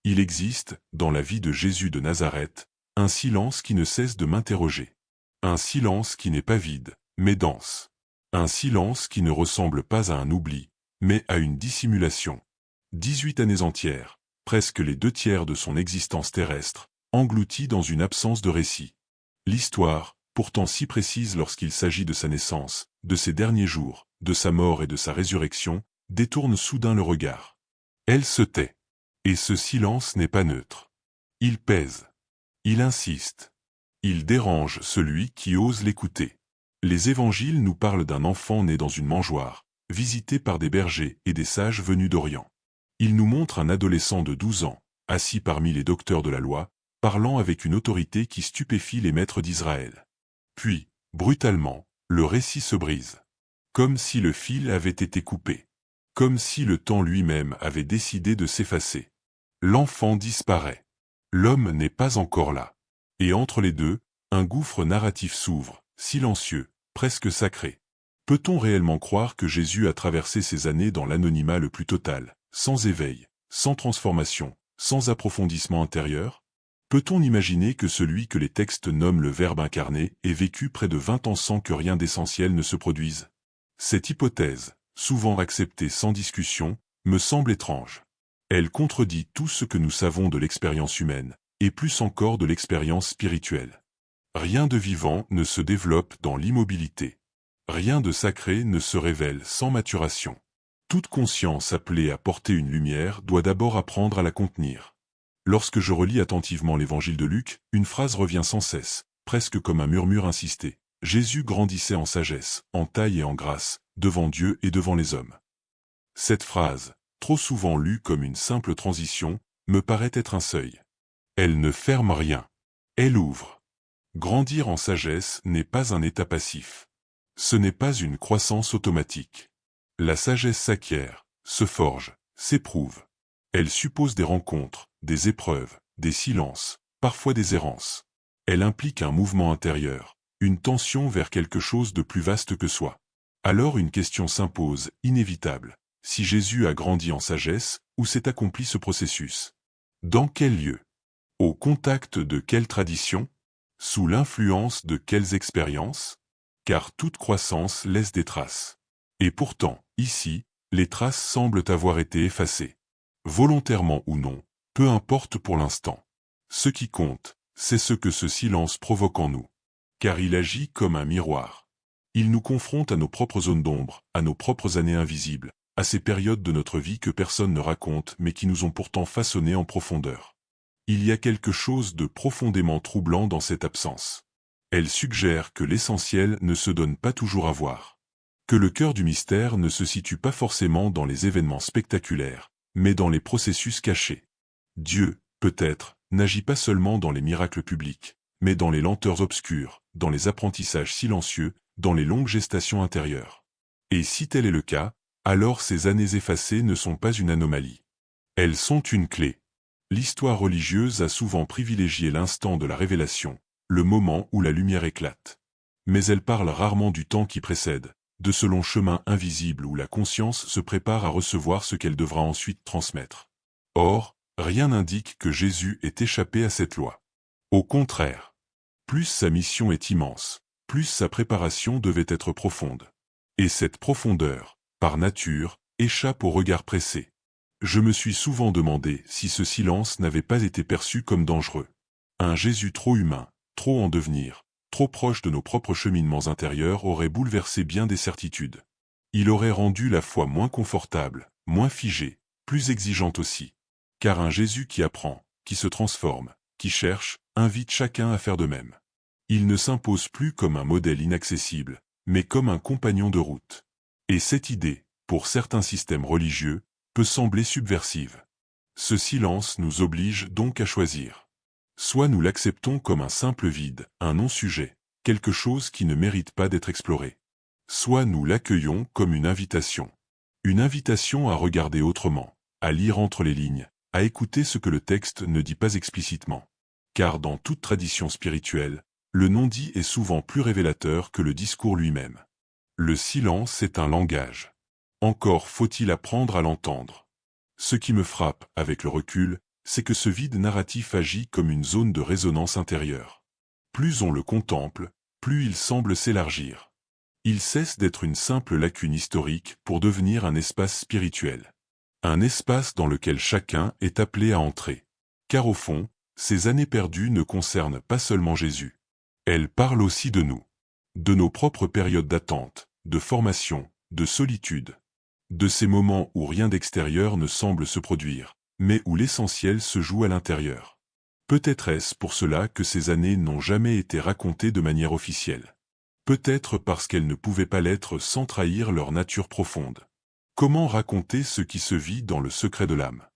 Il existe, dans la vie de Jésus de Nazareth, un silence qui ne cesse de m'interroger. Un silence qui n'est pas vide, mais dense. Un silence qui ne ressemble pas à un oubli, mais à une dissimulation. 18 années entières, presque les 2/3 de son existence terrestre, englouties dans une absence de récit. L'histoire, pourtant si précise lorsqu'il s'agit de sa naissance, de ses derniers jours, de sa mort et de sa résurrection, détourne soudain le regard. Elle se tait. Et ce silence n'est pas neutre. Il pèse. Il insiste. Il dérange celui qui ose l'écouter. Les évangiles nous parlent d'un enfant né dans une mangeoire, visité par des bergers et des sages venus d'Orient. Ils nous montrent un adolescent de 12 ans, assis parmi les docteurs de la loi, parlant avec une autorité qui stupéfie les maîtres d'Israël. Puis, brutalement, le récit se brise. Comme si le fil avait été coupé. Comme si le temps lui-même avait décidé de s'effacer. L'enfant disparaît. L'homme n'est pas encore là. Et entre les deux, un gouffre narratif s'ouvre, silencieux, presque sacré. Peut-on réellement croire que Jésus a traversé ces années dans l'anonymat le plus total, sans éveil, sans transformation, sans approfondissement intérieur? Peut-on imaginer que celui que les textes nomment le Verbe incarné ait vécu près de 20 ans sans que rien d'essentiel ne se produise? Cette hypothèse, souvent acceptée sans discussion, me semble étrange. Elle contredit tout ce que nous savons de l'expérience humaine, et plus encore de l'expérience spirituelle. Rien de vivant ne se développe dans l'immobilité. Rien de sacré ne se révèle sans maturation. Toute conscience appelée à porter une lumière doit d'abord apprendre à la contenir. Lorsque je relis attentivement l'évangile de Luc, une phrase revient sans cesse, presque comme un murmure insisté. Jésus grandissait en sagesse, en taille et en grâce, devant Dieu et devant les hommes. Cette phrase, trop souvent lue comme une simple transition, me paraît être un seuil. Elle ne ferme rien. Elle ouvre. Grandir en sagesse n'est pas un état passif. Ce n'est pas une croissance automatique. La sagesse s'acquiert, se forge, s'éprouve. Elle suppose des rencontres, des épreuves, des silences, parfois des errances. Elle implique un mouvement intérieur, une tension vers quelque chose de plus vaste que soi. Alors une question s'impose, inévitable. Si Jésus a grandi en sagesse, où s'est accompli ce processus? Dans quel lieu? Au contact de quelle tradition? Sous l'influence de quelles expériences? Car toute croissance laisse des traces. Et pourtant, ici, les traces semblent avoir été effacées. Volontairement ou non, peu importe pour l'instant. Ce qui compte, c'est ce que ce silence provoque en nous. Car il agit comme un miroir. Il nous confronte à nos propres zones d'ombre, à nos propres années invisibles, à ces périodes de notre vie que personne ne raconte mais qui nous ont pourtant façonnés en profondeur. Il y a quelque chose de profondément troublant dans cette absence. Elle suggère que l'essentiel ne se donne pas toujours à voir. Que le cœur du mystère ne se situe pas forcément dans les événements spectaculaires, mais dans les processus cachés. Dieu, peut-être, n'agit pas seulement dans les miracles publics, mais dans les lenteurs obscures, dans les apprentissages silencieux, dans les longues gestations intérieures. Et si tel est le cas, alors ces années effacées ne sont pas une anomalie. Elles sont une clé. L'histoire religieuse a souvent privilégié l'instant de la révélation, le moment où la lumière éclate. Mais elle parle rarement du temps qui précède, de ce long chemin invisible où la conscience se prépare à recevoir ce qu'elle devra ensuite transmettre. Or, rien n'indique que Jésus ait échappé à cette loi. Au contraire, plus sa mission est immense, plus sa préparation devait être profonde. Et cette profondeur, par nature, échappe au regard pressé. Je me suis souvent demandé si ce silence n'avait pas été perçu comme dangereux. Un Jésus trop humain, trop en devenir, trop proche de nos propres cheminements intérieurs aurait bouleversé bien des certitudes. Il aurait rendu la foi moins confortable, moins figée, plus exigeante aussi. Car un Jésus qui apprend, qui se transforme, qui cherche, invite chacun à faire de même. Il ne s'impose plus comme un modèle inaccessible, mais comme un compagnon de route. Et cette idée, pour certains systèmes religieux, peut sembler subversive. Ce silence nous oblige donc à choisir. Soit nous l'acceptons comme un simple vide, un non-sujet, quelque chose qui ne mérite pas d'être exploré. Soit nous l'accueillons comme une invitation. Une invitation à regarder autrement, à lire entre les lignes, à écouter ce que le texte ne dit pas explicitement. Car dans toute tradition spirituelle, le non-dit est souvent plus révélateur que le discours lui-même. Le silence est un langage. Encore faut-il apprendre à l'entendre. Ce qui me frappe, avec le recul, c'est que ce vide narratif agit comme une zone de résonance intérieure. Plus on le contemple, plus il semble s'élargir. Il cesse d'être une simple lacune historique pour devenir un espace spirituel. Un espace dans lequel chacun est appelé à entrer. Car au fond, ces années perdues ne concernent pas seulement Jésus. Elles parlent aussi de nous. De nos propres périodes d'attente, de formation, de solitude. De ces moments où rien d'extérieur ne semble se produire, mais où l'essentiel se joue à l'intérieur. Peut-être est-ce pour cela que ces années n'ont jamais été racontées de manière officielle. Peut-être parce qu'elles ne pouvaient pas l'être sans trahir leur nature profonde. Comment raconter ce qui se vit dans le secret de l'âme?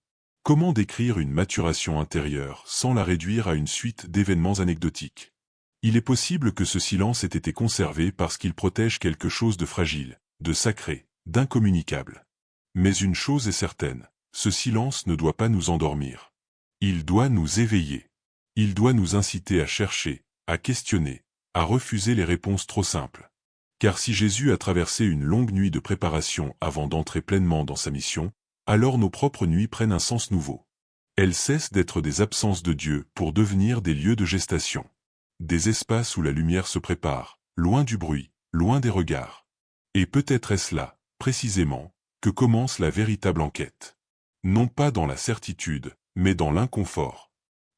Comment décrire une maturation intérieure sans la réduire à une suite d'événements anecdotiques? Il est possible que ce silence ait été conservé parce qu'il protège quelque chose de fragile, de sacré, d'incommunicable. Mais une chose est certaine, ce silence ne doit pas nous endormir. Il doit nous éveiller. Il doit nous inciter à chercher, à questionner, à refuser les réponses trop simples. Car si Jésus a traversé une longue nuit de préparation avant d'entrer pleinement dans sa mission, alors nos propres nuits prennent un sens nouveau. Elles cessent d'être des absences de Dieu pour devenir des lieux de gestation. Des espaces où la lumière se prépare, loin du bruit, loin des regards. Et peut-être est-ce là, précisément, que commence la véritable enquête. Non pas dans la certitude, mais dans l'inconfort.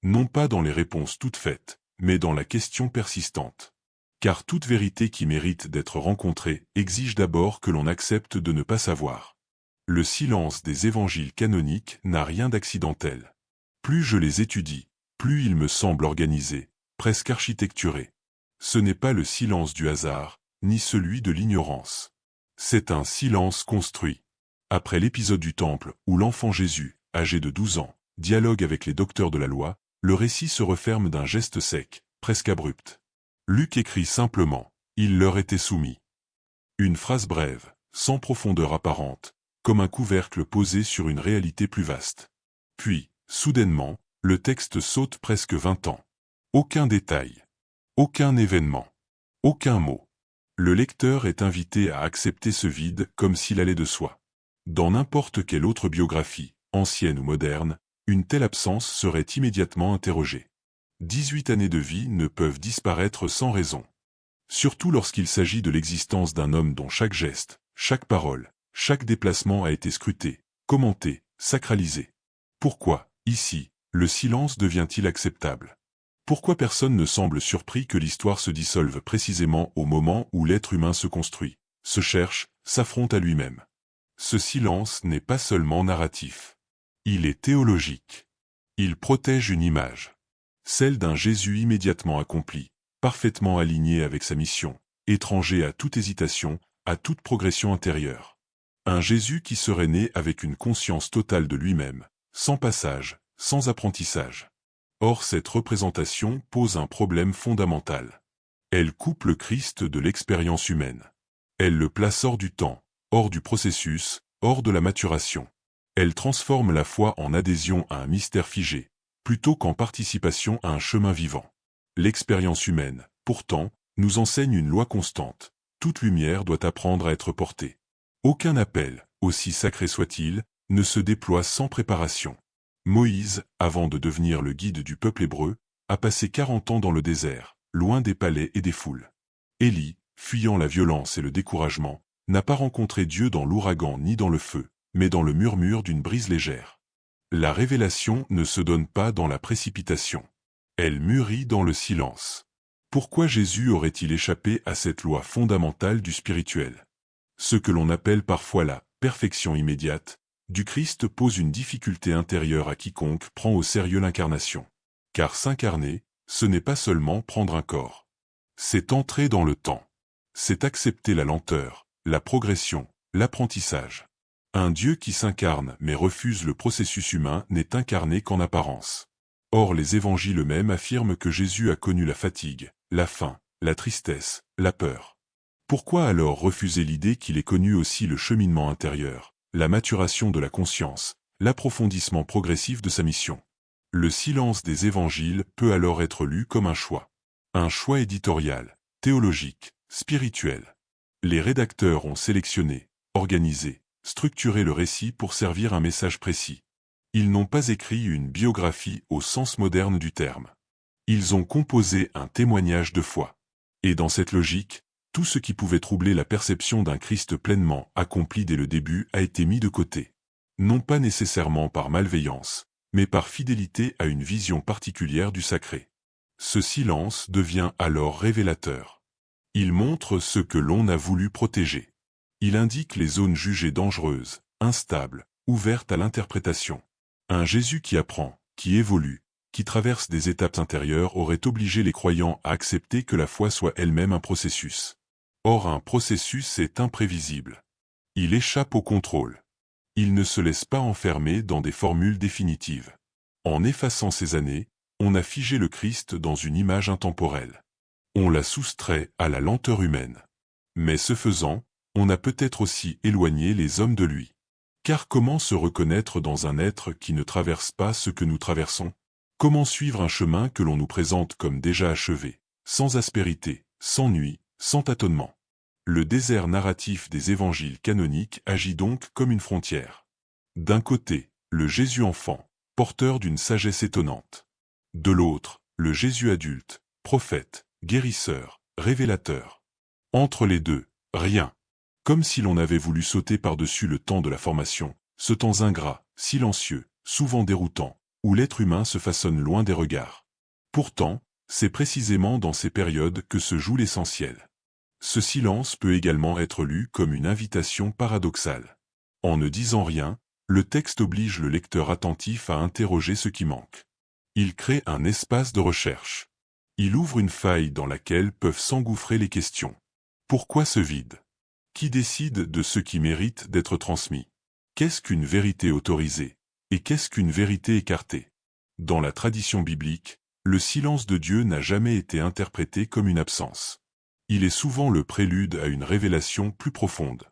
Non pas dans les réponses toutes faites, mais dans la question persistante. Car toute vérité qui mérite d'être rencontrée exige d'abord que l'on accepte de ne pas savoir. Le silence des évangiles canoniques n'a rien d'accidentel. Plus je les étudie, plus il me semble organisé, presque architecturé. Ce n'est pas le silence du hasard, ni celui de l'ignorance. C'est un silence construit. Après l'épisode du temple, où l'enfant Jésus, âgé de 12 ans, dialogue avec les docteurs de la loi, le récit se referme d'un geste sec, presque abrupt. Luc écrit simplement, « Il leur était soumis ». Une phrase brève, sans profondeur apparente, comme un couvercle posé sur une réalité plus vaste. Puis, soudainement, le texte saute presque 20 ans. Aucun détail. Aucun événement. Aucun mot. Le lecteur est invité à accepter ce vide comme s'il allait de soi. Dans n'importe quelle autre biographie, ancienne ou moderne, une telle absence serait immédiatement interrogée. 18 années de vie ne peuvent disparaître sans raison. Surtout lorsqu'il s'agit de l'existence d'un homme dont chaque geste, chaque parole, chaque déplacement a été scruté, commenté, sacralisé. Pourquoi, ici, le silence devient-il acceptable? Pourquoi personne ne semble surpris que l'histoire se dissolve précisément au moment où l'être humain se construit, se cherche, s'affronte à lui-même? Ce silence n'est pas seulement narratif. Il est théologique. Il protège une image. Celle d'un Jésus immédiatement accompli, parfaitement aligné avec sa mission, étranger à toute hésitation, à toute progression intérieure. Un Jésus qui serait né avec une conscience totale de lui-même, sans passage, sans apprentissage. Or cette représentation pose un problème fondamental. Elle coupe le Christ de l'expérience humaine. Elle le place hors du temps, hors du processus, hors de la maturation. Elle transforme la foi en adhésion à un mystère figé, plutôt qu'en participation à un chemin vivant. L'expérience humaine, pourtant, nous enseigne une loi constante. Toute lumière doit apprendre à être portée. Aucun appel, aussi sacré soit-il, ne se déploie sans préparation. Moïse, avant de devenir le guide du peuple hébreu, a passé 40 ans dans le désert, loin des palais et des foules. Élie, fuyant la violence et le découragement, n'a pas rencontré Dieu dans l'ouragan ni dans le feu, mais dans le murmure d'une brise légère. La révélation ne se donne pas dans la précipitation. Elle mûrit dans le silence. Pourquoi Jésus aurait-il échappé à cette loi fondamentale du spirituel? Ce que l'on appelle parfois la perfection immédiate du Christ pose une difficulté intérieure à quiconque prend au sérieux l'incarnation. Car s'incarner, ce n'est pas seulement prendre un corps. C'est entrer dans le temps. C'est accepter la lenteur, la progression, l'apprentissage. Un Dieu qui s'incarne mais refuse le processus humain n'est incarné qu'en apparence. Or les évangiles eux-mêmes affirment que Jésus a connu la fatigue, la faim, la tristesse, la peur. Pourquoi alors refuser l'idée qu'il ait connu aussi le cheminement intérieur, la maturation de la conscience, l'approfondissement progressif de sa mission? Le silence des évangiles peut alors être lu comme un choix éditorial, théologique, spirituel. Les rédacteurs ont sélectionné, organisé, structuré le récit pour servir un message précis. Ils n'ont pas écrit une biographie au sens moderne du terme. Ils ont composé un témoignage de foi. Et dans cette logique, tout ce qui pouvait troubler la perception d'un Christ pleinement accompli dès le début a été mis de côté. Non pas nécessairement par malveillance, mais par fidélité à une vision particulière du sacré. Ce silence devient alors révélateur. Il montre ce que l'on a voulu protéger. Il indique les zones jugées dangereuses, instables, ouvertes à l'interprétation. Un Jésus qui apprend, qui évolue, qui traverse des étapes intérieures aurait obligé les croyants à accepter que la foi soit elle-même un processus. Or un processus est imprévisible. Il échappe au contrôle. Il ne se laisse pas enfermer dans des formules définitives. En effaçant ces années, on a figé le Christ dans une image intemporelle. On l'a soustrait à la lenteur humaine. Mais ce faisant, on a peut-être aussi éloigné les hommes de lui. Car comment se reconnaître dans un être qui ne traverse pas ce que nous traversons? Comment suivre un chemin que l'on nous présente comme déjà achevé, sans aspérité, sans nuit, sans tâtonnement? Le désert narratif des évangiles canoniques agit donc comme une frontière. D'un côté, le Jésus enfant, porteur d'une sagesse étonnante. De l'autre, le Jésus adulte, prophète, guérisseur, révélateur. Entre les deux, rien. Comme si l'on avait voulu sauter par-dessus le temps de la formation, ce temps ingrat, silencieux, souvent déroutant, où l'être humain se façonne loin des regards. Pourtant, c'est précisément dans ces périodes que se joue l'essentiel. Ce silence peut également être lu comme une invitation paradoxale. En ne disant rien, le texte oblige le lecteur attentif à interroger ce qui manque. Il crée un espace de recherche. Il ouvre une faille dans laquelle peuvent s'engouffrer les questions. Pourquoi ce vide? Qui décide de ce qui mérite d'être transmis? Qu'est-ce qu'une vérité autorisée? Et qu'est-ce qu'une vérité écartée? Dans la tradition biblique, le silence de Dieu n'a jamais été interprété comme une absence. Il est souvent le prélude à une révélation plus profonde.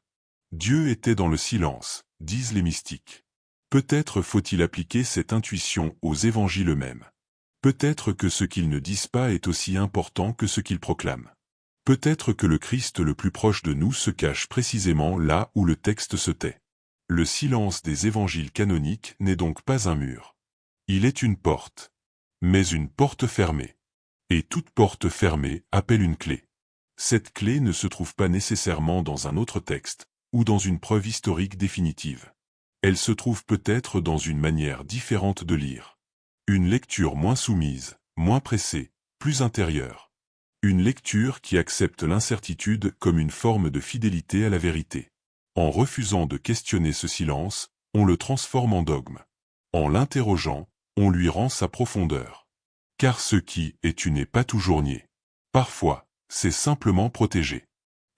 Dieu était dans le silence, disent les mystiques. Peut-être faut-il appliquer cette intuition aux évangiles eux-mêmes. Peut-être que ce qu'ils ne disent pas est aussi important que ce qu'ils proclament. Peut-être que le Christ le plus proche de nous se cache précisément là où le texte se tait. Le silence des évangiles canoniques n'est donc pas un mur. Il est une porte. Mais une porte fermée. Et toute porte fermée appelle une clé. Cette clé ne se trouve pas nécessairement dans un autre texte, ou dans une preuve historique définitive. Elle se trouve peut-être dans une manière différente de lire. Une lecture moins soumise, moins pressée, plus intérieure. Une lecture qui accepte l'incertitude comme une forme de fidélité à la vérité. En refusant de questionner ce silence, on le transforme en dogme. En l'interrogeant, on lui rend sa profondeur. Car ce qui est tu n'est pas toujours nié. Parfois, c'est simplement protégé.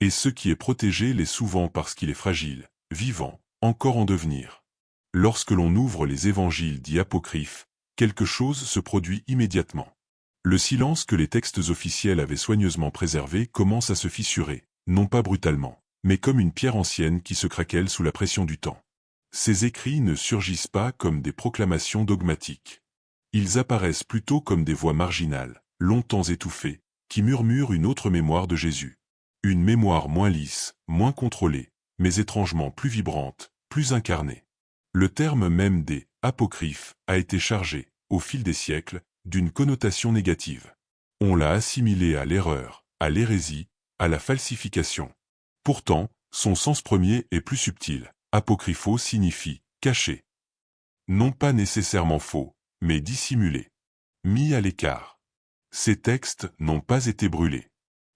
Et ce qui est protégé l'est souvent parce qu'il est fragile, vivant, encore en devenir. Lorsque l'on ouvre les évangiles dits apocryphes, quelque chose se produit immédiatement. Le silence que les textes officiels avaient soigneusement préservé commence à se fissurer, non pas brutalement, mais comme une pierre ancienne qui se craquelle sous la pression du temps. Ces écrits ne surgissent pas comme des proclamations dogmatiques. Ils apparaissent plutôt comme des voix marginales, longtemps étouffées, qui murmurent une autre mémoire de Jésus. Une mémoire moins lisse, moins contrôlée, mais étrangement plus vibrante, plus incarnée. Le terme même des « apocryphes » a été chargé, au fil des siècles, d'une connotation négative. On l'a assimilé à l'erreur, à l'hérésie, à la falsification. Pourtant, son sens premier est plus subtil. Apocrypho signifie « caché ». Non pas nécessairement faux, mais dissimulé. Mis à l'écart. Ces textes n'ont pas été brûlés.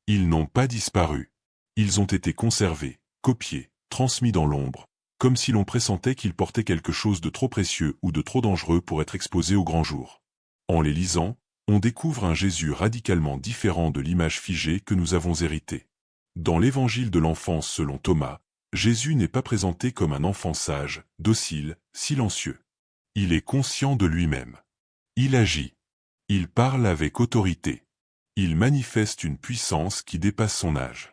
Ils n'ont pas disparu. Ils ont été conservés, copiés, transmis dans l'ombre, comme si l'on pressentait qu'ils portaient quelque chose de trop précieux ou de trop dangereux pour être exposé au grand jour. En les lisant, on découvre un Jésus radicalement différent de l'image figée que nous avons héritée. Dans l'évangile de l'enfance selon Thomas, Jésus n'est pas présenté comme un enfant sage, docile, silencieux. Il est conscient de lui-même. Il agit. Il parle avec autorité. Il manifeste une puissance qui dépasse son âge.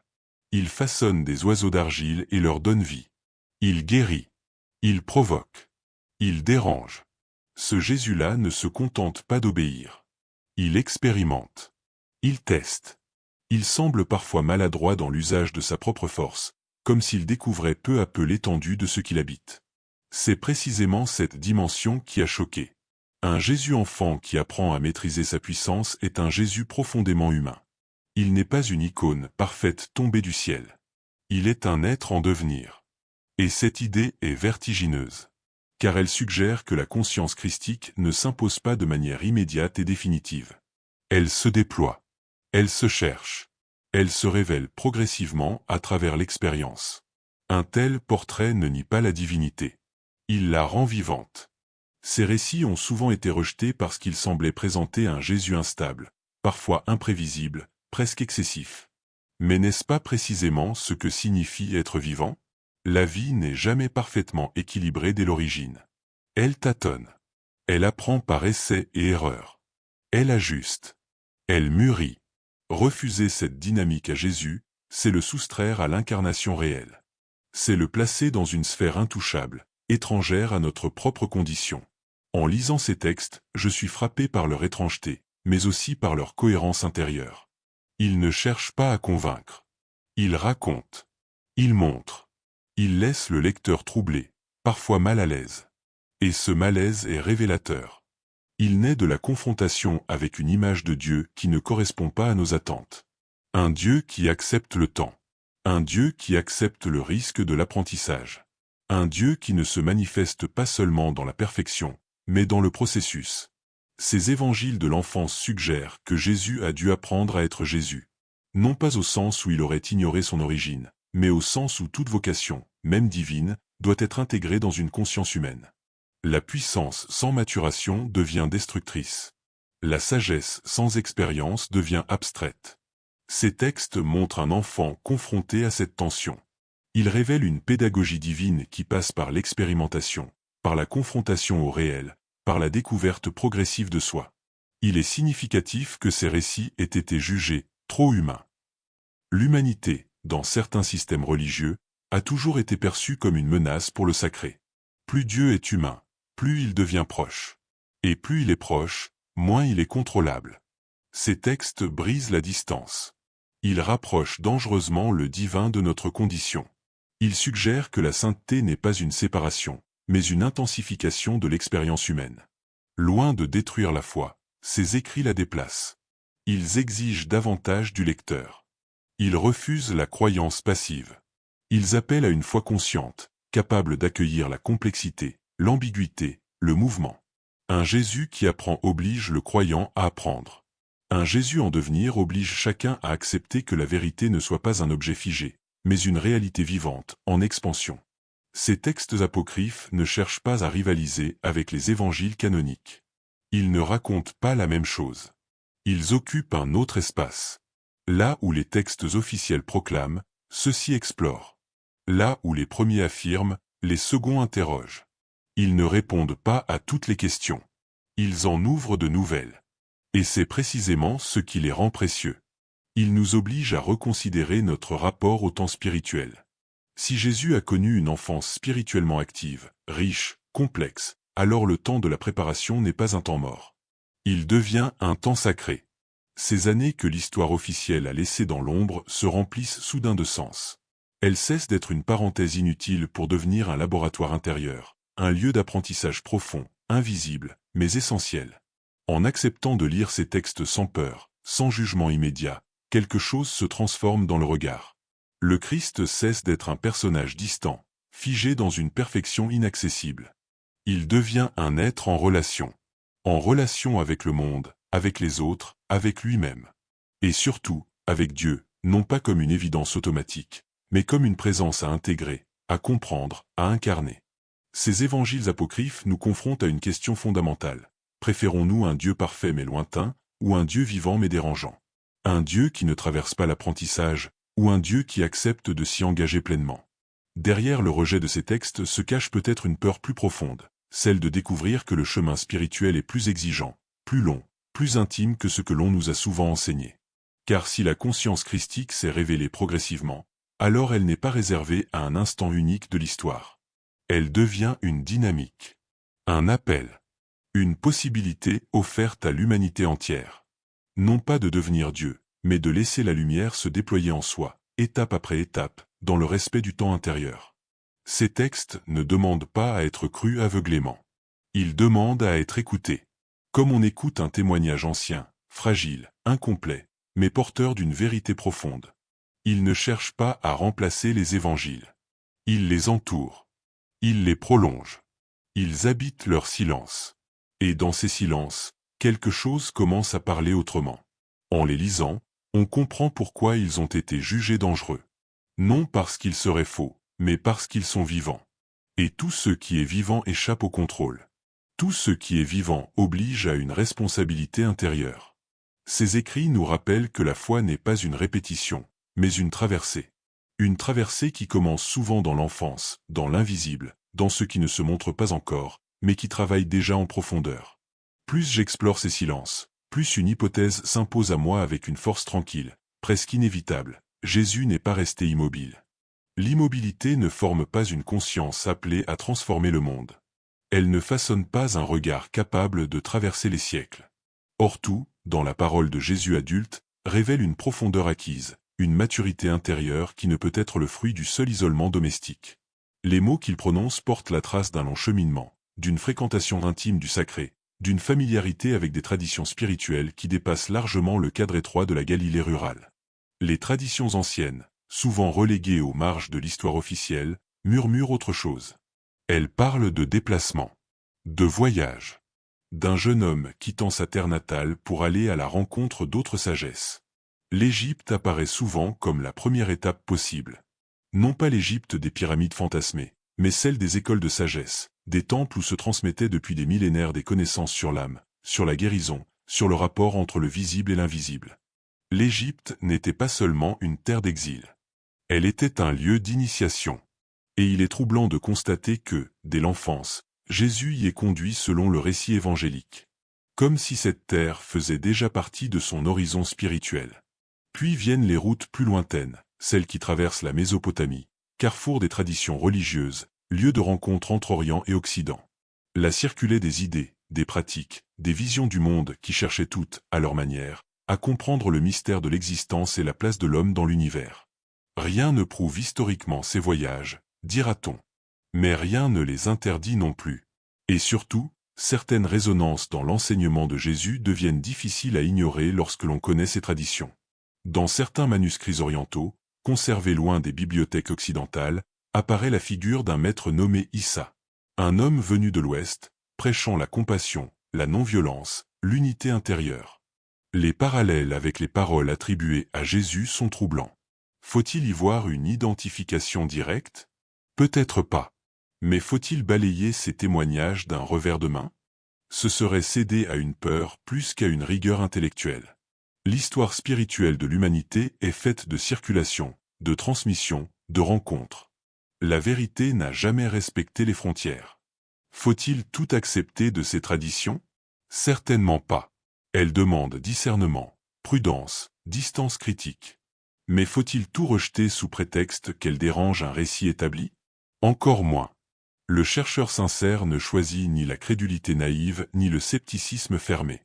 Il façonne des oiseaux d'argile et leur donne vie. Il guérit. Il provoque. Il dérange. Ce Jésus-là ne se contente pas d'obéir. Il expérimente. Il teste. Il semble parfois maladroit dans l'usage de sa propre force, comme s'il découvrait peu à peu l'étendue de ce qu'il habite. C'est précisément cette dimension qui a choqué. Un Jésus enfant qui apprend à maîtriser sa puissance est un Jésus profondément humain. Il n'est pas une icône parfaite tombée du ciel. Il est un être en devenir. Et cette idée est vertigineuse. Car elle suggère que la conscience christique ne s'impose pas de manière immédiate et définitive. Elle se déploie. Elle se cherche. Elle se révèle progressivement à travers l'expérience. Un tel portrait ne nie pas la divinité. Il la rend vivante. Ces récits ont souvent été rejetés parce qu'ils semblaient présenter un Jésus instable, parfois imprévisible, presque excessif. Mais n'est-ce pas précisément ce que signifie être vivant? La vie n'est jamais parfaitement équilibrée dès l'origine. Elle tâtonne. Elle apprend par essai et erreur. Elle ajuste. Elle mûrit. Refuser cette dynamique à Jésus, c'est le soustraire à l'incarnation réelle. C'est le placer dans une sphère intouchable, étrangère à notre propre condition. En lisant ces textes, je suis frappé par leur étrangeté, mais aussi par leur cohérence intérieure. Ils ne cherchent pas à convaincre. Ils racontent. Ils montrent. Ils laissent le lecteur troublé, parfois mal à l'aise. Et ce malaise est révélateur. Il naît de la confrontation avec une image de Dieu qui ne correspond pas à nos attentes. Un Dieu qui accepte le temps. Un Dieu qui accepte le risque de l'apprentissage. Un Dieu qui ne se manifeste pas seulement dans la perfection, mais dans le processus. Ces évangiles de l'enfance suggèrent que Jésus a dû apprendre à être Jésus. Non pas au sens où il aurait ignoré son origine, mais au sens où toute vocation, même divine, doit être intégrée dans une conscience humaine. La puissance sans maturation devient destructrice. La sagesse sans expérience devient abstraite. Ces textes montrent un enfant confronté à cette tension. Ils révèlent une pédagogie divine qui passe par l'expérimentation, par la confrontation au réel, par la découverte progressive de soi. Il est significatif que ces récits aient été jugés trop humains. L'humanité, dans certains systèmes religieux, a toujours été perçue comme une menace pour le sacré. Plus Dieu est humain, plus il devient proche. Et plus il est proche, moins il est contrôlable. Ces textes brisent la distance. Ils rapprochent dangereusement le divin de notre condition. Ils suggèrent que la sainteté n'est pas une séparation, mais une intensification de l'expérience humaine. Loin de détruire la foi, ces écrits la déplacent. Ils exigent davantage du lecteur. Ils refusent la croyance passive. Ils appellent à une foi consciente, capable d'accueillir la complexité, l'ambiguïté, le mouvement. Un Jésus qui apprend oblige le croyant à apprendre. Un Jésus en devenir oblige chacun à accepter que la vérité ne soit pas un objet figé, mais une réalité vivante, en expansion. Ces textes apocryphes ne cherchent pas à rivaliser avec les évangiles canoniques. Ils ne racontent pas la même chose. Ils occupent un autre espace. Là où les textes officiels proclament, ceux-ci explorent. Là où les premiers affirment, les seconds interrogent. Ils ne répondent pas à toutes les questions. Ils en ouvrent de nouvelles. Et c'est précisément ce qui les rend précieux. Ils nous obligent à reconsidérer notre rapport au temps spirituel. Si Jésus a connu une enfance spirituellement active, riche, complexe, alors le temps de la préparation n'est pas un temps mort. Il devient un temps sacré. Ces années que l'histoire officielle a laissées dans l'ombre se remplissent soudain de sens. Elles cessent d'être une parenthèse inutile pour devenir un laboratoire intérieur, un lieu d'apprentissage profond, invisible, mais essentiel. En acceptant de lire ces textes sans peur, sans jugement immédiat, quelque chose se transforme dans le regard. Le Christ cesse d'être un personnage distant, figé dans une perfection inaccessible. Il devient un être en relation avec le monde, avec les autres, avec lui-même. Et surtout, avec Dieu, non pas comme une évidence automatique, mais comme une présence à intégrer, à comprendre, à incarner. Ces évangiles apocryphes nous confrontent à une question fondamentale. Préférons-nous un Dieu parfait mais lointain, ou un Dieu vivant mais dérangeant? Un Dieu qui ne traverse pas l'apprentissage, ou un Dieu qui accepte de s'y engager pleinement? Derrière le rejet de ces textes se cache peut-être une peur plus profonde, celle de découvrir que le chemin spirituel est plus exigeant, plus long, plus intime que ce que l'on nous a souvent enseigné. Car si la conscience christique s'est révélée progressivement, alors elle n'est pas réservée à un instant unique de l'histoire. Elle devient une dynamique, un appel, une possibilité offerte à l'humanité entière. Non pas de devenir Dieu, mais de laisser la lumière se déployer en soi, étape après étape, dans le respect du temps intérieur. Ces textes ne demandent pas à être crus aveuglément. Ils demandent à être écoutés. Comme on écoute un témoignage ancien, fragile, incomplet, mais porteur d'une vérité profonde. Ils ne cherchent pas à remplacer les évangiles. Ils les entourent. Ils les prolongent. Ils habitent leur silence. Et dans ces silences, quelque chose commence à parler autrement. En les lisant, on comprend pourquoi ils ont été jugés dangereux. Non parce qu'ils seraient faux, mais parce qu'ils sont vivants. Et tout ce qui est vivant échappe au contrôle. Tout ce qui est vivant oblige à une responsabilité intérieure. Ces écrits nous rappellent que la foi n'est pas une répétition, mais une traversée. Une traversée qui commence souvent dans l'enfance, dans l'invisible, dans ce qui ne se montre pas encore, mais qui travaille déjà en profondeur. Plus j'explore ces silences, plus une hypothèse s'impose à moi avec une force tranquille, presque inévitable. Jésus n'est pas resté immobile. L'immobilité ne forme pas une conscience appelée à transformer le monde. Elle ne façonne pas un regard capable de traverser les siècles. Or tout, dans la parole de Jésus adulte, révèle une profondeur acquise, une maturité intérieure qui ne peut être le fruit du seul isolement domestique. Les mots qu'il prononce portent la trace d'un long cheminement, d'une fréquentation intime du sacré, d'une familiarité avec des traditions spirituelles qui dépassent largement le cadre étroit de la Galilée rurale. Les traditions anciennes, souvent reléguées aux marges de l'histoire officielle, murmurent autre chose. Elles parlent de déplacement, de voyage, d'un jeune homme quittant sa terre natale pour aller à la rencontre d'autres sagesses. L'Égypte apparaît souvent comme la première étape possible. Non pas l'Égypte des pyramides fantasmées, mais celle des écoles de sagesse, des temples où se transmettaient depuis des millénaires des connaissances sur l'âme, sur la guérison, sur le rapport entre le visible et l'invisible. L'Égypte n'était pas seulement une terre d'exil. Elle était un lieu d'initiation. Et il est troublant de constater que, dès l'enfance, Jésus y est conduit selon le récit évangélique. Comme si cette terre faisait déjà partie de son horizon spirituel. Puis viennent les routes plus lointaines, celles qui traversent la Mésopotamie, carrefour des traditions religieuses, lieu de rencontre entre Orient et Occident. Là circulaient des idées, des pratiques, des visions du monde qui cherchaient toutes, à leur manière, à comprendre le mystère de l'existence et la place de l'homme dans l'univers. Rien ne prouve historiquement ces voyages, dira-t-on. Mais rien ne les interdit non plus. Et surtout, certaines résonances dans l'enseignement de Jésus deviennent difficiles à ignorer lorsque l'on connaît ces traditions. Dans certains manuscrits orientaux, conservés loin des bibliothèques occidentales, apparaît la figure d'un maître nommé Issa. Un homme venu de l'Ouest, prêchant la compassion, la non-violence, l'unité intérieure. Les parallèles avec les paroles attribuées à Jésus sont troublants. Faut-il y voir une identification directe? Peut-être pas. Mais faut-il balayer ces témoignages d'un revers de main? Ce serait céder à une peur plus qu'à une rigueur intellectuelle. L'histoire spirituelle de l'humanité est faite de circulation, de transmission, de rencontres. La vérité n'a jamais respecté les frontières. Faut-il tout accepter de ces traditions? Certainement pas. Elles demandent discernement, prudence, distance critique. Mais faut-il tout rejeter sous prétexte qu'elles dérangent un récit établi? Encore moins. Le chercheur sincère ne choisit ni la crédulité naïve ni le scepticisme fermé.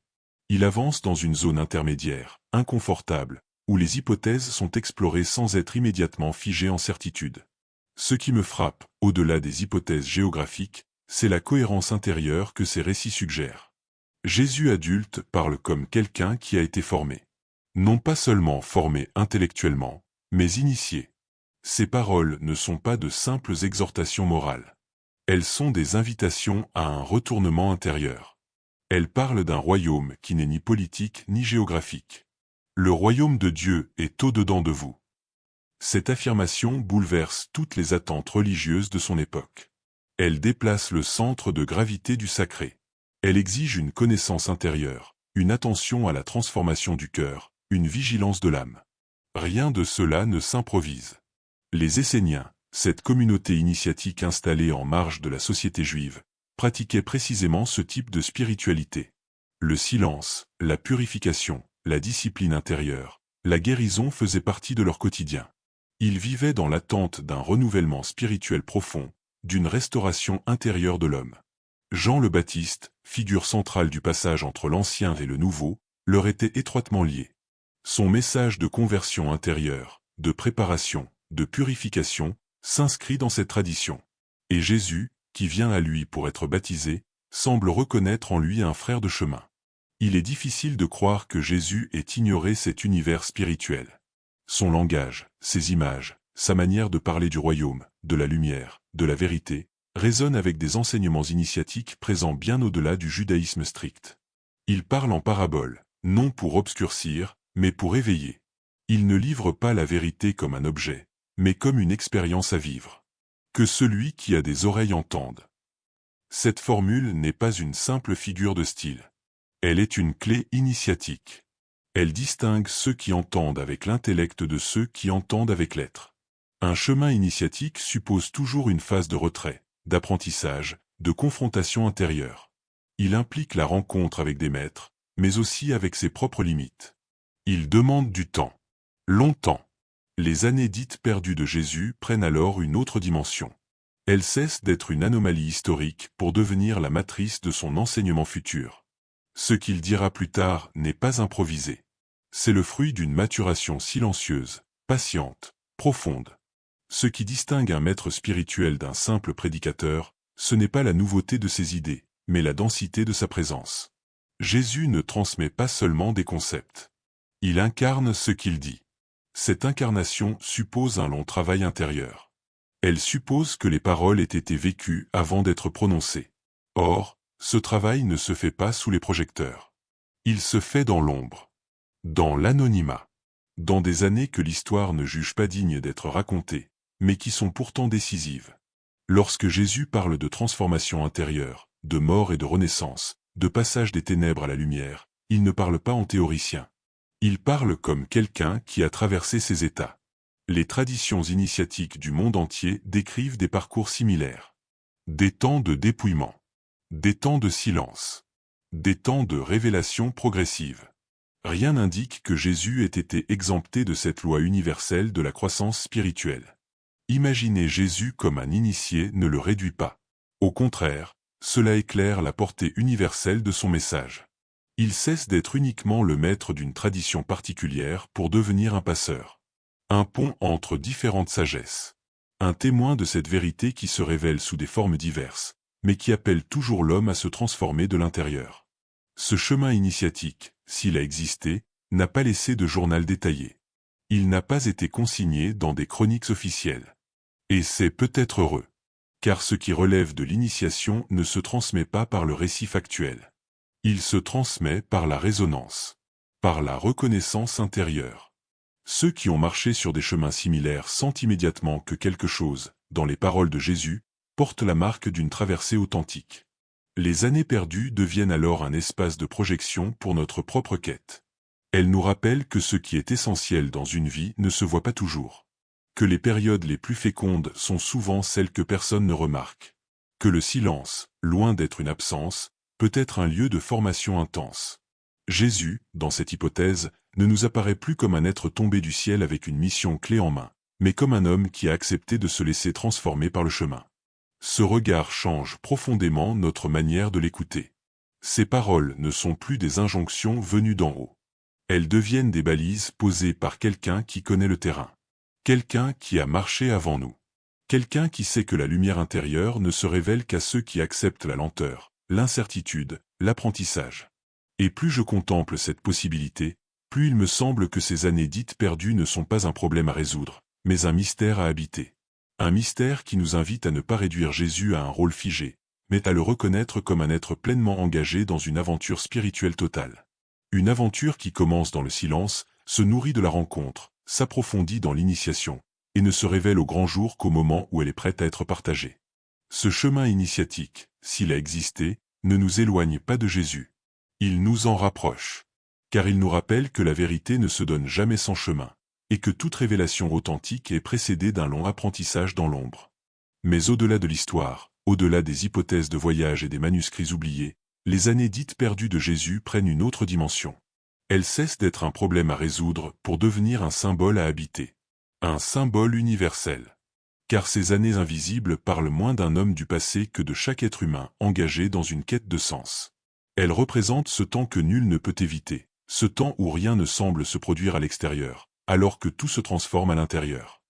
Il avance dans une zone intermédiaire, inconfortable, où les hypothèses sont explorées sans être immédiatement figées en certitude. Ce qui me frappe, au-delà des hypothèses géographiques, c'est la cohérence intérieure que ces récits suggèrent. Jésus adulte parle comme quelqu'un qui a été formé. Non pas seulement formé intellectuellement, mais initié. Ces paroles ne sont pas de simples exhortations morales. Elles sont des invitations à un retournement intérieur. Elles parlent d'un royaume qui n'est ni politique ni géographique. Le royaume de Dieu est au-dedans de vous. Cette affirmation bouleverse toutes les attentes religieuses de son époque. Elle déplace le centre de gravité du sacré. Elle exige une connaissance intérieure, une attention à la transformation du cœur, une vigilance de l'âme. Rien de cela ne s'improvise. Les Esséniens, cette communauté initiatique installée en marge de la société juive, pratiquaient précisément ce type de spiritualité. Le silence, la purification, la discipline intérieure, la guérison faisaient partie de leur quotidien. Ils vivaient dans l'attente d'un renouvellement spirituel profond, d'une restauration intérieure de l'homme. Jean le Baptiste, figure centrale du passage entre l'Ancien et le Nouveau, leur était étroitement lié. Son message de conversion intérieure, de préparation, de purification, s'inscrit dans cette tradition. Et Jésus, qui vient à lui pour être baptisé, semble reconnaître en lui un frère de chemin. Il est difficile de croire que Jésus ait ignoré cet univers spirituel. Son langage, ses images, sa manière de parler du royaume, de la lumière, de la vérité, résonnent avec des enseignements initiatiques présents bien au-delà du judaïsme strict. Il parle en parabole, non pour obscurcir, mais pour éveiller. Il ne livre pas la vérité comme un objet, mais comme une expérience à vivre. Que celui qui a des oreilles entende. Cette formule n'est pas une simple figure de style. Elle est une clé initiatique. Elle distingue ceux qui entendent avec l'intellect de ceux qui entendent avec l'être. Un chemin initiatique suppose toujours une phase de retrait, d'apprentissage, de confrontation intérieure. Il implique la rencontre avec des maîtres, mais aussi avec ses propres limites. Il demande du temps. Longtemps. Les années dites perdues de Jésus prennent alors une autre dimension. Elles cessent d'être une anomalie historique pour devenir la matrice de son enseignement futur. Ce qu'il dira plus tard n'est pas improvisé. C'est le fruit d'une maturation silencieuse, patiente, profonde. Ce qui distingue un maître spirituel d'un simple prédicateur, ce n'est pas la nouveauté de ses idées, mais la densité de sa présence. Jésus ne transmet pas seulement des concepts. Il incarne ce qu'il dit. Cette incarnation suppose un long travail intérieur. Elle suppose que les paroles aient été vécues avant d'être prononcées. Or, ce travail ne se fait pas sous les projecteurs. Il se fait dans l'ombre, dans l'anonymat, dans des années que l'histoire ne juge pas dignes d'être racontées, mais qui sont pourtant décisives. Lorsque Jésus parle de transformation intérieure, de mort et de renaissance, de passage des ténèbres à la lumière, il ne parle pas en théoricien. Il parle comme quelqu'un qui a traversé ces états. Les traditions initiatiques du monde entier décrivent des parcours similaires. Des temps de dépouillement. Des temps de silence. Des temps de révélation progressive. Rien n'indique que Jésus ait été exempté de cette loi universelle de la croissance spirituelle. Imaginer Jésus comme un initié ne le réduit pas. Au contraire, cela éclaire la portée universelle de son message. Il cesse d'être uniquement le maître d'une tradition particulière pour devenir un passeur. Un pont entre différentes sagesses. Un témoin de cette vérité qui se révèle sous des formes diverses, mais qui appelle toujours l'homme à se transformer de l'intérieur. Ce chemin initiatique, s'il a existé, n'a pas laissé de journal détaillé. Il n'a pas été consigné dans des chroniques officielles. Et c'est peut-être heureux. Car ce qui relève de l'initiation ne se transmet pas par le récit factuel. Il se transmet par la résonance, par la reconnaissance intérieure. Ceux qui ont marché sur des chemins similaires sentent immédiatement que quelque chose, dans les paroles de Jésus, porte la marque d'une traversée authentique. Les années perdues deviennent alors un espace de projection pour notre propre quête. Elles nous rappellent que ce qui est essentiel dans une vie ne se voit pas toujours. Que les périodes les plus fécondes sont souvent celles que personne ne remarque. Que le silence, loin d'être une absence, peut être un lieu de formation intense. Jésus, dans cette hypothèse, ne nous apparaît plus comme un être tombé du ciel avec une mission clé en main, mais comme un homme qui a accepté de se laisser transformer par le chemin. Ce regard change profondément notre manière de l'écouter. Ces paroles ne sont plus des injonctions venues d'en haut. Elles deviennent des balises posées par quelqu'un qui connaît le terrain. Quelqu'un qui a marché avant nous. Quelqu'un qui sait que la lumière intérieure ne se révèle qu'à ceux qui acceptent la lenteur, l'incertitude, l'apprentissage. Et plus je contemple cette possibilité, plus il me semble que ces années dites perdues ne sont pas un problème à résoudre, mais un mystère à habiter. Un mystère qui nous invite à ne pas réduire Jésus à un rôle figé, mais à le reconnaître comme un être pleinement engagé dans une aventure spirituelle totale. Une aventure qui commence dans le silence, se nourrit de la rencontre, s'approfondit dans l'initiation, et ne se révèle au grand jour qu'au moment où elle est prête à être partagée. Ce chemin initiatique, s'il a existé, ne nous éloigne pas de Jésus. Il nous en rapproche. Car il nous rappelle que la vérité ne se donne jamais sans chemin, et que toute révélation authentique est précédée d'un long apprentissage dans l'ombre. Mais au-delà de l'histoire, au-delà des hypothèses de voyage et des manuscrits oubliés, les années dites perdues de Jésus prennent une autre dimension. Elles cessent d'être un problème à résoudre pour devenir un symbole à habiter. Un symbole universel. Car ces années invisibles parlent moins d'un homme du passé que de chaque être humain engagé dans une quête de sens. Elles représentent ce temps que nul ne peut éviter, ce temps où rien ne semble se produire à l'extérieur, alors que tout se transforme à l'intérieur.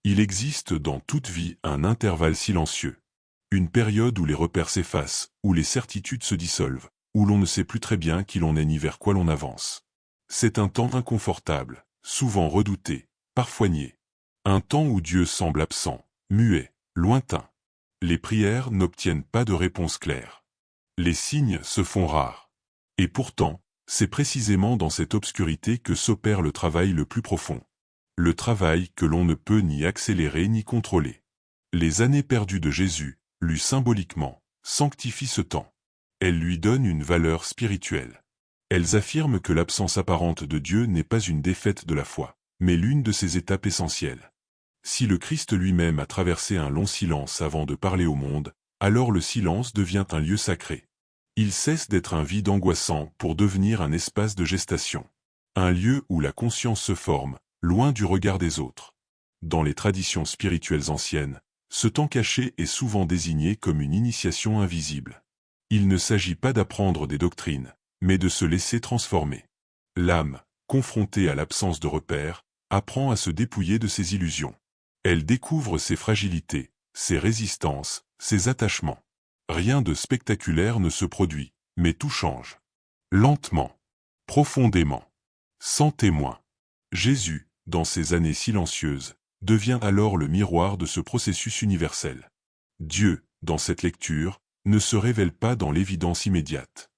Il existe dans toute vie un intervalle silencieux. Une période où les repères s'effacent, où les certitudes se dissolvent, où l'on ne sait plus très bien qui l'on est ni vers quoi l'on avance. C'est un temps inconfortable, souvent redouté, parfois nié. Un temps où Dieu semble absent, muet, lointain. Les prières n'obtiennent pas de réponse claire. Les signes se font rares. Et pourtant, c'est précisément dans cette obscurité que s'opère le travail le plus profond. Le travail que l'on ne peut ni accélérer ni contrôler. Les années perdues de Jésus, lues symboliquement, sanctifient ce temps. Elles lui donnent une valeur spirituelle. Elles affirment que l'absence apparente de Dieu n'est pas une défaite de la foi, mais l'une de ses étapes essentielles. Si le Christ lui-même a traversé un long silence avant de parler au monde, alors le silence devient un lieu sacré. Il cesse d'être un vide angoissant pour devenir un espace de gestation. Un lieu où la conscience se forme, loin du regard des autres. Dans les traditions spirituelles anciennes, ce temps caché est souvent désigné comme une initiation invisible. Il ne s'agit pas d'apprendre des doctrines, mais de se laisser transformer. L'âme, confrontée à l'absence de repères, apprend à se dépouiller de ses illusions. Elle découvre ses fragilités, ses résistances, ses attachements. Rien de spectaculaire ne se produit, mais tout change. Lentement, profondément, sans témoin. Jésus, dans ces années silencieuses, devient alors le miroir de ce processus universel. Dieu, dans cette lecture, ne se révèle pas dans l'évidence immédiate.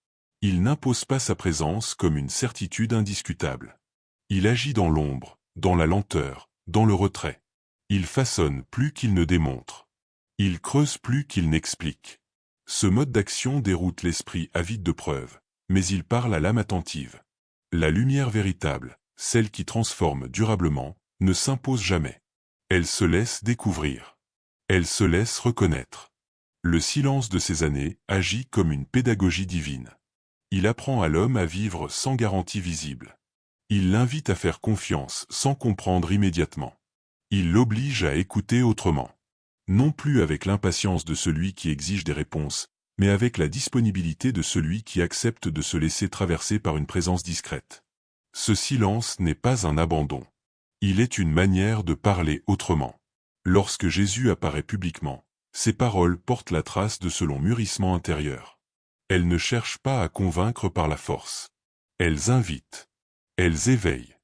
Il n'impose pas sa présence comme une certitude indiscutable. Il agit dans l'ombre, dans la lenteur, dans le retrait. Il façonne plus qu'il ne démontre. Il creuse plus qu'il n'explique. Ce mode d'action déroute l'esprit avide de preuves, mais il parle à l'âme attentive. La lumière véritable, celle qui transforme durablement, ne s'impose jamais. Elle se laisse découvrir. Elle se laisse reconnaître. Le silence de ces années agit comme une pédagogie divine. Il apprend à l'homme à vivre sans garantie visible. Il l'invite à faire confiance sans comprendre immédiatement. Il l'oblige à écouter autrement. Non plus avec l'impatience de celui qui exige des réponses, mais avec la disponibilité de celui qui accepte de se laisser traverser par une présence discrète. Ce silence n'est pas un abandon. Il est une manière de parler autrement. Lorsque Jésus apparaît publiquement, ses paroles portent la trace de ce long mûrissement intérieur. Elles ne cherchent pas à convaincre par la force. Elles invitent. Elles éveillent.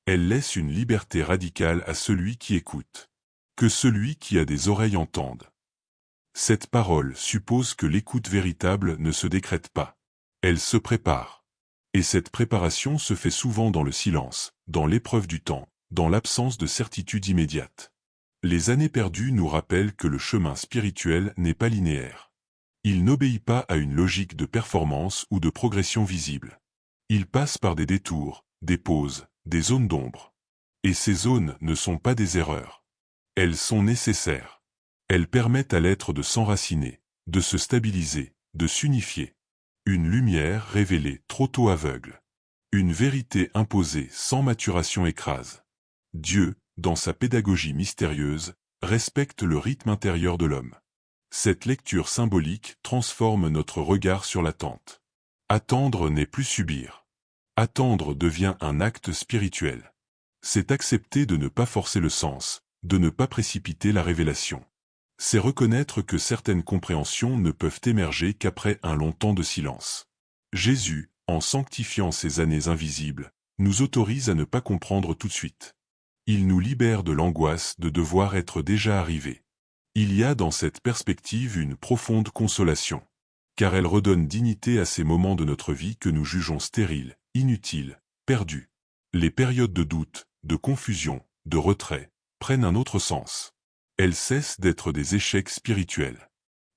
Elles laissent une liberté radicale à celui qui écoute. Que celui qui a des oreilles entende. Cette parole suppose que l'écoute véritable ne se décrète pas. Elle se prépare. Et cette préparation se fait souvent dans le silence, dans l'épreuve du temps, dans l'absence de certitude immédiate. Les années perdues nous rappellent que le chemin spirituel n'est pas linéaire. Il n'obéit pas à une logique de performance ou de progression visible. Il passe par des détours, des pauses, des zones d'ombre. Et ces zones ne sont pas des erreurs. Elles sont nécessaires. Elles permettent à l'être de s'enraciner, de se stabiliser, de s'unifier. Une lumière révélée trop tôt aveugle. Une vérité imposée sans maturation écrase. Dieu, dans sa pédagogie mystérieuse, respecte le rythme intérieur de l'homme. Cette lecture symbolique transforme notre regard sur l'attente. Attendre n'est plus subir. Attendre devient un acte spirituel. C'est accepter de ne pas forcer le sens, de ne pas précipiter la révélation. C'est reconnaître que certaines compréhensions ne peuvent émerger qu'après un long temps de silence. Jésus, en sanctifiant ces années invisibles, nous autorise à ne pas comprendre tout de suite. Il nous libère de l'angoisse de devoir être déjà arrivé. Il y a dans cette perspective une profonde consolation, car elle redonne dignité à ces moments de notre vie que nous jugeons stériles, inutiles, perdus. Les périodes de doute, de confusion, de retrait, prennent un autre sens. Elles cessent d'être des échecs spirituels.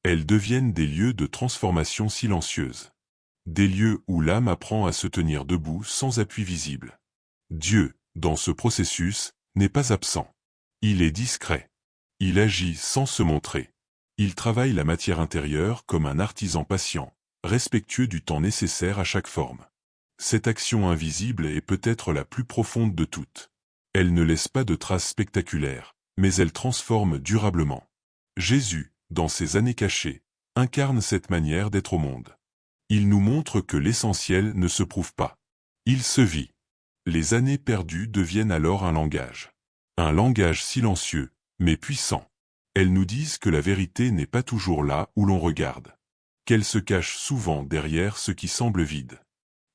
Elles deviennent des lieux de transformation silencieuse. Des lieux où l'âme apprend à se tenir debout sans appui visible. Dieu, dans ce processus, n'est pas absent. Il est discret. Il agit sans se montrer. Il travaille la matière intérieure comme un artisan patient, respectueux du temps nécessaire à chaque forme. Cette action invisible est peut-être la plus profonde de toutes. Elle ne laisse pas de traces spectaculaires, mais elle transforme durablement. Jésus, dans ses années cachées, incarne cette manière d'être au monde. Il nous montre que l'essentiel ne se prouve pas. Il se vit. Les années perdues deviennent alors un langage. Un langage silencieux, mais puissant. Elles nous disent que la vérité n'est pas toujours là où l'on regarde. Qu'elle se cache souvent derrière ce qui semble vide.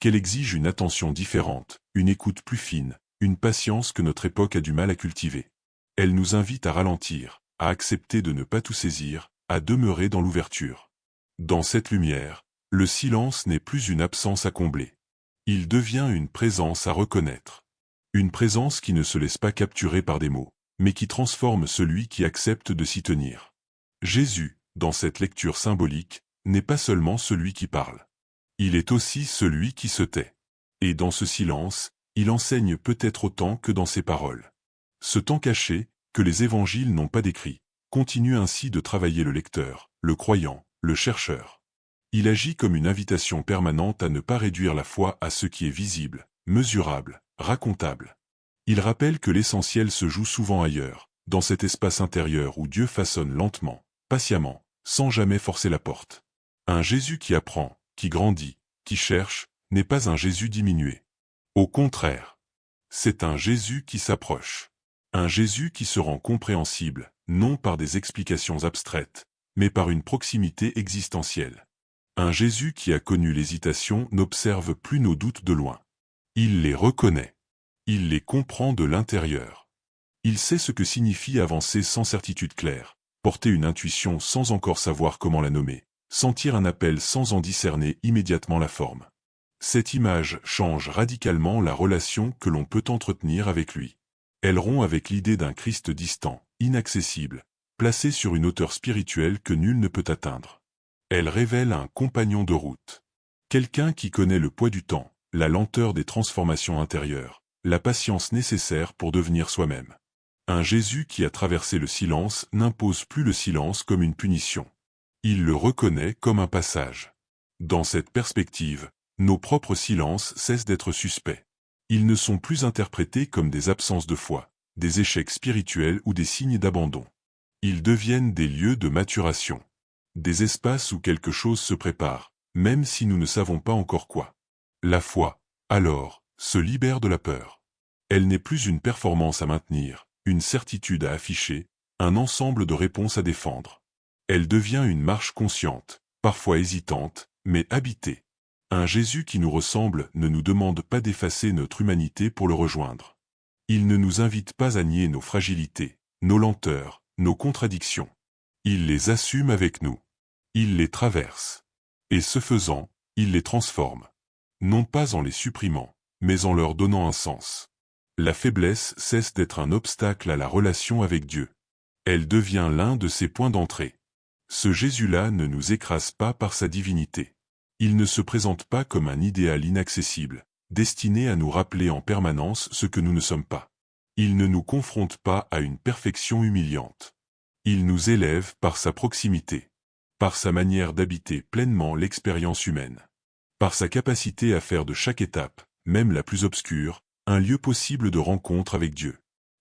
Qu'elle exige une attention différente, une écoute plus fine, une patience que notre époque a du mal à cultiver. Elle nous invite à ralentir, à accepter de ne pas tout saisir, à demeurer dans l'ouverture. Dans cette lumière, le silence n'est plus une absence à combler. Il devient une présence à reconnaître. Une présence qui ne se laisse pas capturer par des mots, mais qui transforme celui qui accepte de s'y tenir. Jésus, dans cette lecture symbolique, n'est pas seulement celui qui parle. Il est aussi celui qui se tait. Et dans ce silence, il enseigne peut-être autant que dans ses paroles. Ce temps caché, que les évangiles n'ont pas décrit, continue ainsi de travailler le lecteur, le croyant, le chercheur. Il agit comme une invitation permanente à ne pas réduire la foi à ce qui est visible, mesurable, racontable. Il rappelle que l'essentiel se joue souvent ailleurs, dans cet espace intérieur où Dieu façonne lentement, patiemment, sans jamais forcer la porte. Un Jésus qui apprend, qui grandit, qui cherche, n'est pas un Jésus diminué. Au contraire, c'est un Jésus qui s'approche. Un Jésus qui se rend compréhensible, non par des explications abstraites, mais par une proximité existentielle. Un Jésus qui a connu l'hésitation n'observe plus nos doutes de loin. Il les reconnaît. Il les comprend de l'intérieur. Il sait ce que signifie avancer sans certitude claire, porter une intuition sans encore savoir comment la nommer, sentir un appel sans en discerner immédiatement la forme. Cette image change radicalement la relation que l'on peut entretenir avec lui. Elle rompt avec l'idée d'un Christ distant, inaccessible, placé sur une hauteur spirituelle que nul ne peut atteindre. Elle révèle un compagnon de route. Quelqu'un qui connaît le poids du temps, la lenteur des transformations intérieures, la patience nécessaire pour devenir soi-même. Un Jésus qui a traversé le silence n'impose plus le silence comme une punition. Il le reconnaît comme un passage. Dans cette perspective, nos propres silences cessent d'être suspects. Ils ne sont plus interprétés comme des absences de foi, des échecs spirituels ou des signes d'abandon. Ils deviennent des lieux de maturation. Des espaces où quelque chose se prépare, même si nous ne savons pas encore quoi. La foi, alors, se libère de la peur. Elle n'est plus une performance à maintenir, une certitude à afficher, un ensemble de réponses à défendre. Elle devient une marche consciente, parfois hésitante, mais habitée. Un Jésus qui nous ressemble ne nous demande pas d'effacer notre humanité pour le rejoindre. Il ne nous invite pas à nier nos fragilités, nos lenteurs, nos contradictions. Il les assume avec nous. Il les traverse. Et ce faisant, il les transforme. Non pas en les supprimant, mais en leur donnant un sens. La faiblesse cesse d'être un obstacle à la relation avec Dieu. Elle devient l'un de ses points d'entrée. Ce Jésus-là ne nous écrase pas par sa divinité. Il ne se présente pas comme un idéal inaccessible, destiné à nous rappeler en permanence ce que nous ne sommes pas. Il ne nous confronte pas à une perfection humiliante. Il nous élève par sa proximité, par sa manière d'habiter pleinement l'expérience humaine, par sa capacité à faire de chaque étape, même la plus obscure, un lieu possible de rencontre avec Dieu.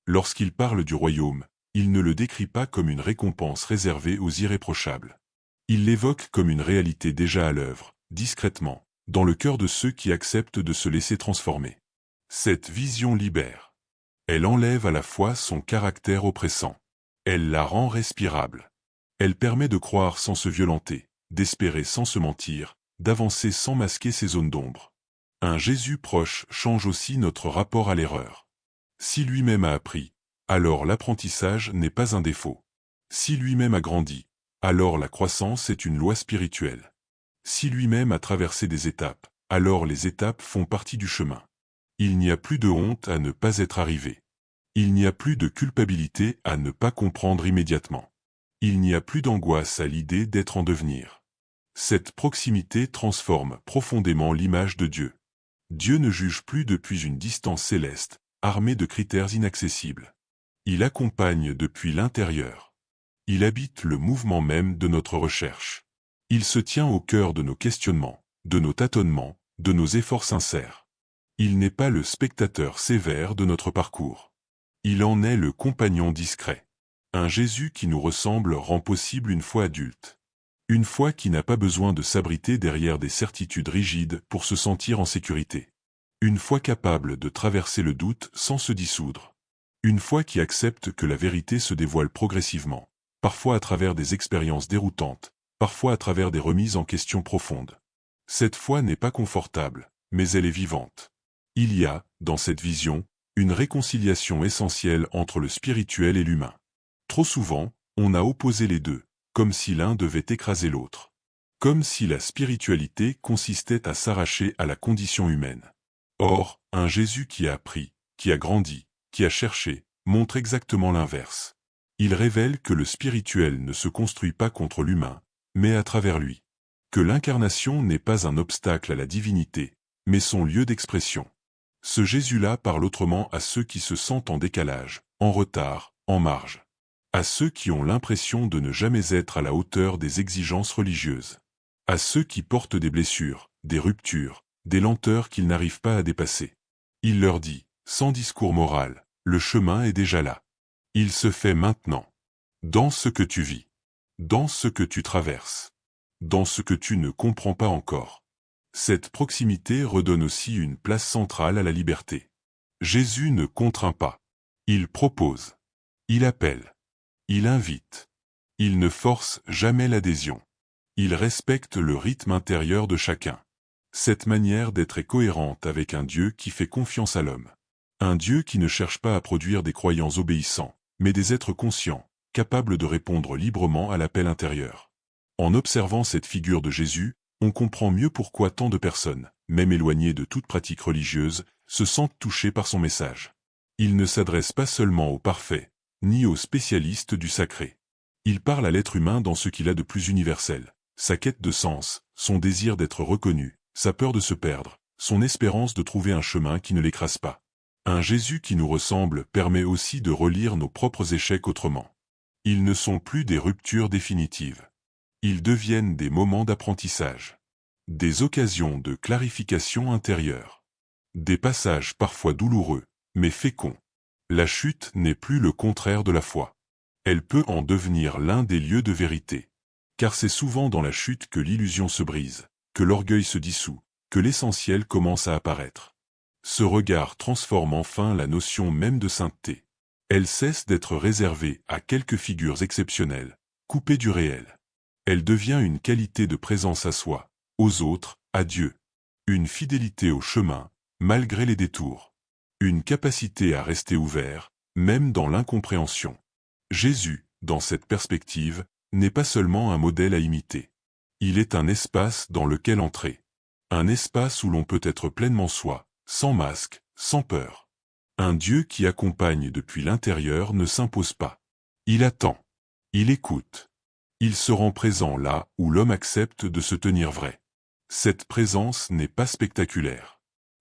Lorsqu'il parle du royaume, il ne le décrit pas comme une récompense réservée aux irréprochables. Il l'évoque comme une réalité déjà à l'œuvre, discrètement, dans le cœur de ceux qui acceptent de se laisser transformer. Cette vision libère. Elle enlève à la fois son caractère oppressant. Elle la rend respirable. Elle permet de croire sans se violenter, d'espérer sans se mentir, d'avancer sans masquer ses zones d'ombre. Un Jésus proche change aussi notre rapport à l'erreur. Si lui-même a appris, alors l'apprentissage n'est pas un défaut. Si lui-même a grandi, alors la croissance est une loi spirituelle. Si lui-même a traversé des étapes, alors les étapes font partie du chemin. Il n'y a plus de honte à ne pas être arrivé. Il n'y a plus de culpabilité à ne pas comprendre immédiatement. Il n'y a plus d'angoisse à l'idée d'être en devenir. Cette proximité transforme profondément l'image de Dieu. Dieu ne juge plus depuis une distance céleste, armée de critères inaccessibles. Il accompagne depuis l'intérieur. Il habite le mouvement même de notre recherche. Il se tient au cœur de nos questionnements, de nos tâtonnements, de nos efforts sincères. Il n'est pas le spectateur sévère de notre parcours. Il en est le compagnon discret. Un Jésus qui nous ressemble rend possible une foi adulte. Une foi qui n'a pas besoin de s'abriter derrière des certitudes rigides pour se sentir en sécurité. Une foi capable de traverser le doute sans se dissoudre. Une foi qui accepte que la vérité se dévoile progressivement, parfois à travers des expériences déroutantes, parfois à travers des remises en question profondes. Cette foi n'est pas confortable, mais elle est vivante. Il y a, dans cette vision, une réconciliation essentielle entre le spirituel et l'humain. Trop souvent, on a opposé les deux, comme si l'un devait écraser l'autre. Comme si la spiritualité consistait à s'arracher à la condition humaine. Or, un Jésus qui a appris, qui a grandi, qui a cherché, montre exactement l'inverse. Il révèle que le spirituel ne se construit pas contre l'humain, mais à travers lui. Que l'incarnation n'est pas un obstacle à la divinité, mais son lieu d'expression. Ce Jésus-là parle autrement à ceux qui se sentent en décalage, en retard, en marge. À ceux qui ont l'impression de ne jamais être à la hauteur des exigences religieuses. À ceux qui portent des blessures, des ruptures, des lenteurs qu'ils n'arrivent pas à dépasser. Il leur dit, sans discours moral, le chemin est déjà là. Il se fait maintenant. Dans ce que tu vis. Dans ce que tu traverses. Dans ce que tu ne comprends pas encore. Cette proximité redonne aussi une place centrale à la liberté. Jésus ne contraint pas. Il propose. Il appelle. Il invite. Il ne force jamais l'adhésion. Il respecte le rythme intérieur de chacun. Cette manière d'être est cohérente avec un Dieu qui fait confiance à l'homme. Un Dieu qui ne cherche pas à produire des croyants obéissants, mais des êtres conscients, capables de répondre librement à l'appel intérieur. En observant cette figure de Jésus, on comprend mieux pourquoi tant de personnes, même éloignées de toute pratique religieuse, se sentent touchées par son message. Il ne s'adresse pas seulement aux parfaits, ni aux spécialistes du sacré. Il parle à l'être humain dans ce qu'il a de plus universel. Sa quête de sens, son désir d'être reconnu, sa peur de se perdre, son espérance de trouver un chemin qui ne l'écrase pas. Un Jésus qui nous ressemble permet aussi de relire nos propres échecs autrement. Ils ne sont plus des ruptures définitives. Ils deviennent des moments d'apprentissage. Des occasions de clarification intérieure. Des passages parfois douloureux, mais féconds. La chute n'est plus le contraire de la foi. Elle peut en devenir l'un des lieux de vérité. Car c'est souvent dans la chute que l'illusion se brise, que l'orgueil se dissout, que l'essentiel commence à apparaître. Ce regard transforme enfin la notion même de sainteté. Elle cesse d'être réservée à quelques figures exceptionnelles, coupées du réel. Elle devient une qualité de présence à soi, aux autres, à Dieu. Une fidélité au chemin, malgré les détours. Une capacité à rester ouvert, même dans l'incompréhension. Jésus, dans cette perspective, n'est pas seulement un modèle à imiter. Il est un espace dans lequel entrer. Un espace où l'on peut être pleinement soi, sans masque, sans peur. Un Dieu qui accompagne depuis l'intérieur ne s'impose pas. Il attend. Il écoute. Il se rend présent là où l'homme accepte de se tenir vrai. Cette présence n'est pas spectaculaire.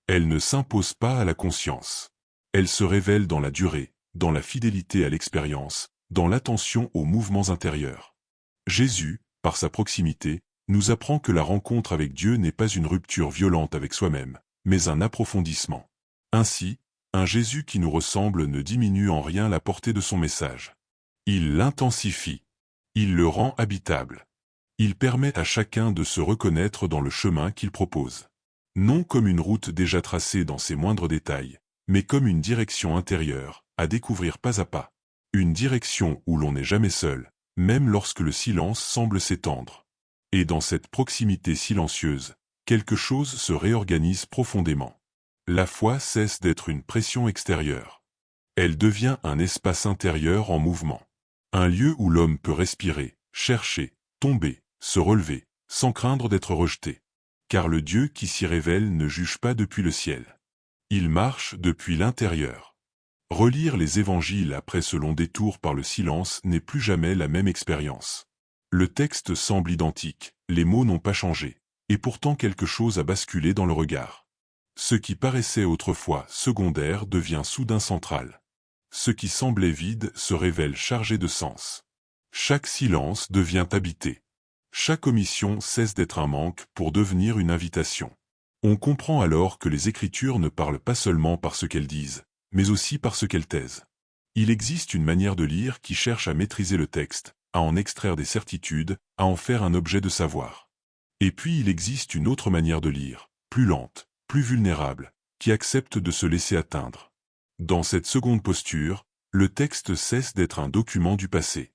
Elle ne s'impose pas à la conscience. Elle se révèle dans la durée, dans la fidélité à l'expérience, dans l'attention aux mouvements intérieurs. Jésus, par sa proximité, nous apprend que la rencontre avec Dieu n'est pas une rupture violente avec soi-même, mais un approfondissement. Ainsi, un Jésus qui nous ressemble ne diminue en rien la portée de son message. Il l'intensifie. Il le rend habitable. Il permet à chacun de se reconnaître dans le chemin qu'il propose. Non comme une route déjà tracée dans ses moindres détails, mais comme une direction intérieure, à découvrir pas à pas. Une direction où l'on n'est jamais seul, même lorsque le silence semble s'étendre. Et dans cette proximité silencieuse, quelque chose se réorganise profondément. La foi cesse d'être une pression extérieure. Elle devient un espace intérieur en mouvement. Un lieu où l'homme peut respirer, chercher, tomber, se relever, sans craindre d'être rejeté. Car le Dieu qui s'y révèle ne juge pas depuis le ciel. Il marche depuis l'intérieur. Relire les évangiles après ce long détour par le silence n'est plus jamais la même expérience. Le texte semble identique, les mots n'ont pas changé, et pourtant quelque chose a basculé dans le regard. Ce qui paraissait autrefois secondaire devient soudain central. Ce qui semblait vide se révèle chargé de sens. Chaque silence devient habité. Chaque omission cesse d'être un manque pour devenir une invitation. On comprend alors que les Écritures ne parlent pas seulement par ce qu'elles disent, mais aussi par ce qu'elles taisent. Il existe une manière de lire qui cherche à maîtriser le texte, à en extraire des certitudes, à en faire un objet de savoir. Et puis il existe une autre manière de lire, plus lente, plus vulnérable, qui accepte de se laisser atteindre. Dans cette seconde posture, le texte cesse d'être un document du passé.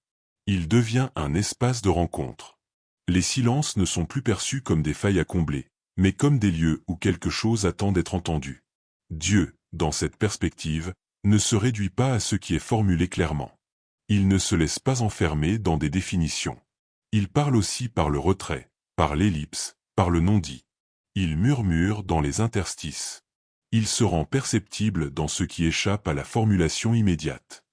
Il devient un espace de rencontre. Les silences ne sont plus perçus comme des failles à combler, mais comme des lieux où quelque chose attend d'être entendu. Dieu, dans cette perspective, ne se réduit pas à ce qui est formulé clairement. Il ne se laisse pas enfermer dans des définitions. Il parle aussi par le retrait, par l'ellipse, par le non-dit. Il murmure dans les interstices. Il se rend perceptible dans ce qui échappe à la formulation immédiate.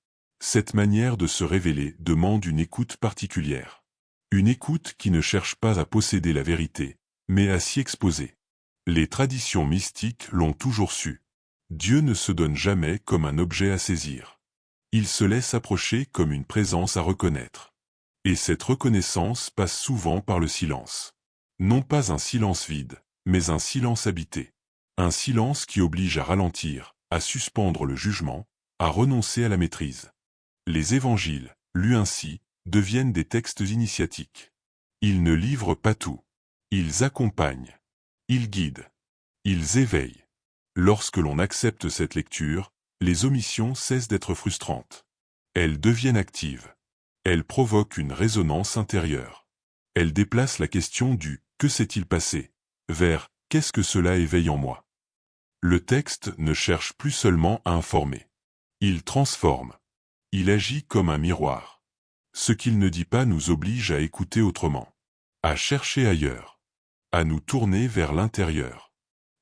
Cette manière de se révéler demande une écoute particulière. Une écoute qui ne cherche pas à posséder la vérité, mais à s'y exposer. Les traditions mystiques l'ont toujours su. Dieu ne se donne jamais comme un objet à saisir. Il se laisse approcher comme une présence à reconnaître. Et cette reconnaissance passe souvent par le silence. Non pas un silence vide, mais un silence habité. Un silence qui oblige à ralentir, à suspendre le jugement, à renoncer à la maîtrise. Les évangiles, lus ainsi, deviennent des textes initiatiques. Ils ne livrent pas tout. Ils accompagnent. Ils guident. Ils éveillent. Lorsque l'on accepte cette lecture, les omissions cessent d'être frustrantes. Elles deviennent actives. Elles provoquent une résonance intérieure. Elles déplacent la question du « que s'est-il passé ?» vers « qu'est-ce que cela éveille en moi ?» Le texte ne cherche plus seulement à informer. Il transforme. Il agit comme un miroir. Ce qu'il ne dit pas nous oblige à écouter autrement, à chercher ailleurs, à nous tourner vers l'intérieur.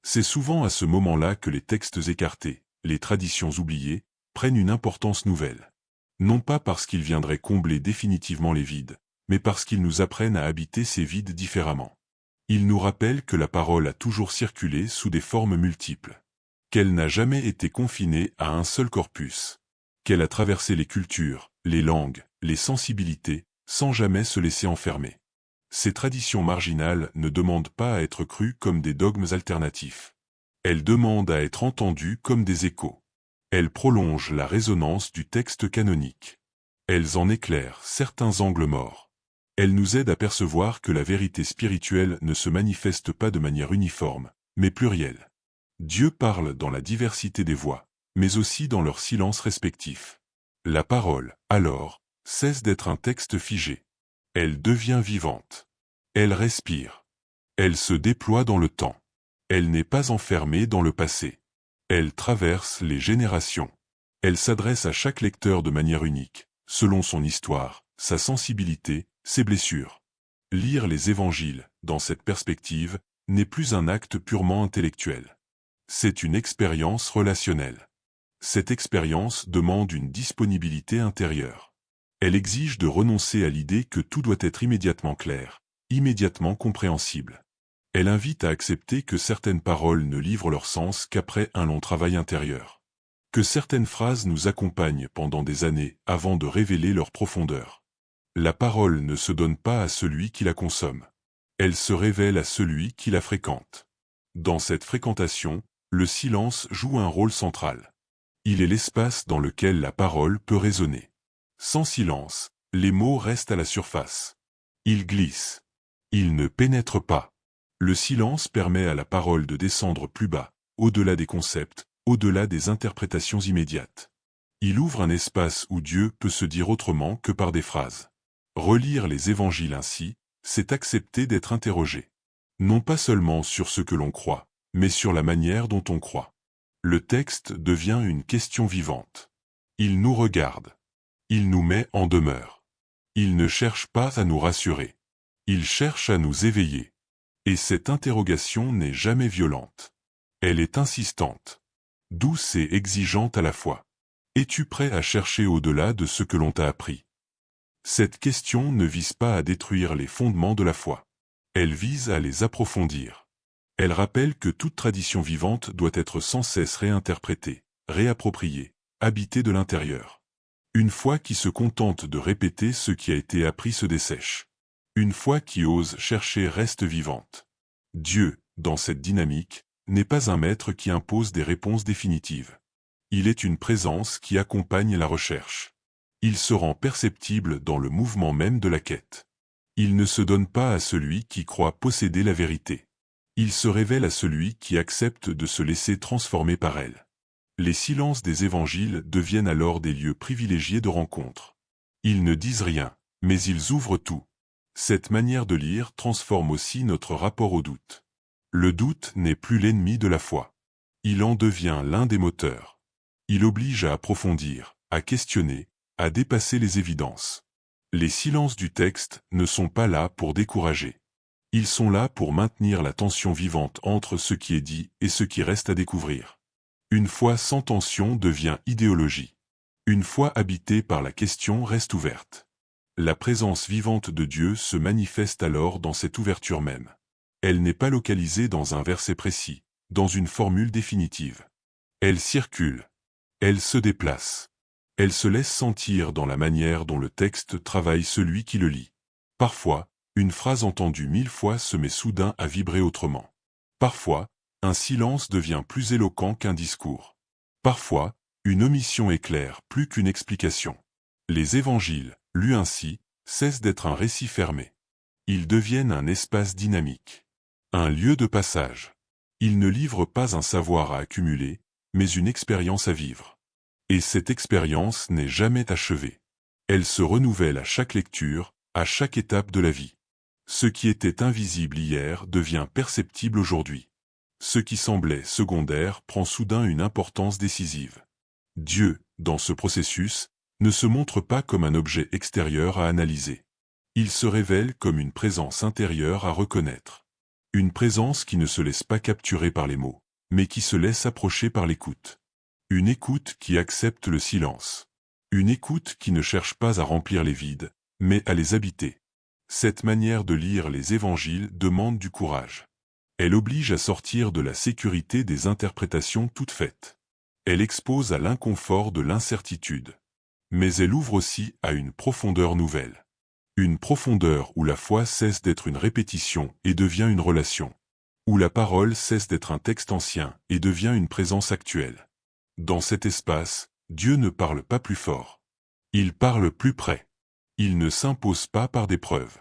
C'est souvent à ce moment-là que les textes écartés, les traditions oubliées, prennent une importance nouvelle. Non pas parce qu'ils viendraient combler définitivement les vides, mais parce qu'ils nous apprennent à habiter ces vides différemment. Ils nous rappellent que la parole a toujours circulé sous des formes multiples, qu'elle n'a jamais été confinée à un seul corpus, qu'elle a traversé les cultures, les langues, les sensibilités, sans jamais se laisser enfermer. Ces traditions marginales ne demandent pas à être crues comme des dogmes alternatifs. Elles demandent à être entendues comme des échos. Elles prolongent la résonance du texte canonique. Elles en éclairent certains angles morts. Elles nous aident à percevoir que la vérité spirituelle ne se manifeste pas de manière uniforme, mais plurielle. Dieu parle dans la diversité des voix, mais aussi dans leurs silences respectifs. La parole, alors, cesse d'être un texte figé. Elle devient vivante. Elle respire. Elle se déploie dans le temps. Elle n'est pas enfermée dans le passé. Elle traverse les générations. Elle s'adresse à chaque lecteur de manière unique, selon son histoire, sa sensibilité, ses blessures. Lire les évangiles, dans cette perspective, n'est plus un acte purement intellectuel. C'est une expérience relationnelle. Cette expérience demande une disponibilité intérieure. Elle exige de renoncer à l'idée que tout doit être immédiatement clair, immédiatement compréhensible. Elle invite à accepter que certaines paroles ne livrent leur sens qu'après un long travail intérieur. Que certaines phrases nous accompagnent pendant des années avant de révéler leur profondeur. La parole ne se donne pas à celui qui la consomme. Elle se révèle à celui qui la fréquente. Dans cette fréquentation, le silence joue un rôle central. Il est l'espace dans lequel la parole peut résonner. Sans silence, les mots restent à la surface. Ils glissent. Ils ne pénètrent pas. Le silence permet à la parole de descendre plus bas, au-delà des concepts, au-delà des interprétations immédiates. Il ouvre un espace où Dieu peut se dire autrement que par des phrases. Relire les évangiles ainsi, c'est accepter d'être interrogé. Non pas seulement sur ce que l'on croit, mais sur la manière dont on croit. Le texte devient une question vivante. Il nous regarde. Il nous met en demeure. Il ne cherche pas à nous rassurer. Il cherche à nous éveiller. Et cette interrogation n'est jamais violente. Elle est insistante. Douce et exigeante à la fois. Es-tu prêt à chercher au-delà de ce que l'on t'a appris? Cette question ne vise pas à détruire les fondements de la foi. Elle vise à les approfondir. Elle rappelle que toute tradition vivante doit être sans cesse réinterprétée, réappropriée, habitée de l'intérieur. Une foi qui se contente de répéter ce qui a été appris se dessèche. Une foi qui ose chercher reste vivante. Dieu, dans cette dynamique, n'est pas un maître qui impose des réponses définitives. Il est une présence qui accompagne la recherche. Il se rend perceptible dans le mouvement même de la quête. Il ne se donne pas à celui qui croit posséder la vérité. Il se révèle à celui qui accepte de se laisser transformer par elle. Les silences des évangiles deviennent alors des lieux privilégiés de rencontre. Ils ne disent rien, mais ils ouvrent tout. Cette manière de lire transforme aussi notre rapport au doute. Le doute n'est plus l'ennemi de la foi. Il en devient l'un des moteurs. Il oblige à approfondir, à questionner, à dépasser les évidences. Les silences du texte ne sont pas là pour décourager. Ils sont là pour maintenir la tension vivante entre ce qui est dit et ce qui reste à découvrir. Une foi sans tension devient idéologie. Une foi habitée par la question reste ouverte. La présence vivante de Dieu se manifeste alors dans cette ouverture même. Elle n'est pas localisée dans un verset précis, dans une formule définitive. Elle circule. Elle se déplace. Elle se laisse sentir dans la manière dont le texte travaille celui qui le lit. Parfois, une phrase entendue 1000 fois se met soudain à vibrer autrement. Parfois, un silence devient plus éloquent qu'un discours. Parfois, une omission éclaire plus qu'une explication. Les évangiles, lus ainsi, cessent d'être un récit fermé. Ils deviennent un espace dynamique. Un lieu de passage. Ils ne livrent pas un savoir à accumuler, mais une expérience à vivre. Et cette expérience n'est jamais achevée. Elle se renouvelle à chaque lecture, à chaque étape de la vie. Ce qui était invisible hier devient perceptible aujourd'hui. Ce qui semblait secondaire prend soudain une importance décisive. Dieu, dans ce processus, ne se montre pas comme un objet extérieur à analyser. Il se révèle comme une présence intérieure à reconnaître. Une présence qui ne se laisse pas capturer par les mots, mais qui se laisse approcher par l'écoute. Une écoute qui accepte le silence. Une écoute qui ne cherche pas à remplir les vides, mais à les habiter. Cette manière de lire les évangiles demande du courage. Elle oblige à sortir de la sécurité des interprétations toutes faites. Elle expose à l'inconfort de l'incertitude. Mais elle ouvre aussi à une profondeur nouvelle. Une profondeur où la foi cesse d'être une répétition et devient une relation. Où la parole cesse d'être un texte ancien et devient une présence actuelle. Dans cet espace, Dieu ne parle pas plus fort. Il parle plus près. Il ne s'impose pas par des preuves.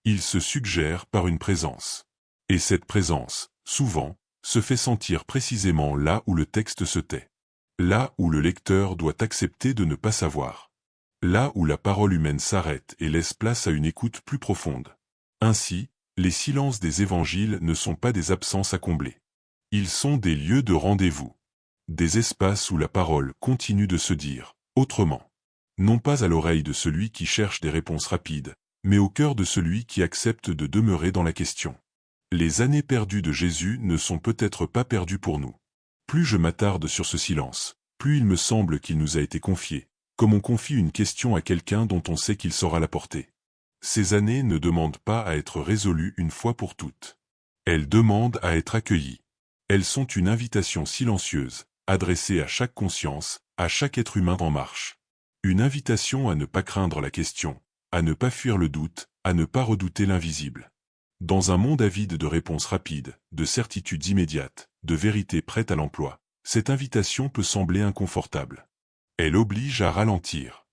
Il se suggère par une présence. Et cette présence, souvent, se fait sentir précisément là où le texte se tait. Là où le lecteur doit accepter de ne pas savoir. Là où la parole humaine s'arrête et laisse place à une écoute plus profonde. Ainsi, les silences des évangiles ne sont pas des absences à combler. Ils sont des lieux de rendez-vous. Des espaces où la parole continue de se dire, autrement. Non pas à l'oreille de celui qui cherche des réponses rapides, mais au cœur de celui qui accepte de demeurer dans la question. Les années perdues de Jésus ne sont peut-être pas perdues pour nous. Plus je m'attarde sur ce silence, plus il me semble qu'il nous a été confié, comme on confie une question à quelqu'un dont on sait qu'il saura la porter. Ces années ne demandent pas à être résolues une fois pour toutes. Elles demandent à être accueillies. Elles sont une invitation silencieuse, adressée à chaque conscience, à chaque être humain en marche. Une invitation à ne pas craindre la question, à ne pas fuir le doute, à ne pas redouter l'invisible. Dans un monde avide de réponses rapides, de certitudes immédiates, de vérités prêtes à l'emploi, cette invitation peut sembler inconfortable. Elle oblige à ralentir,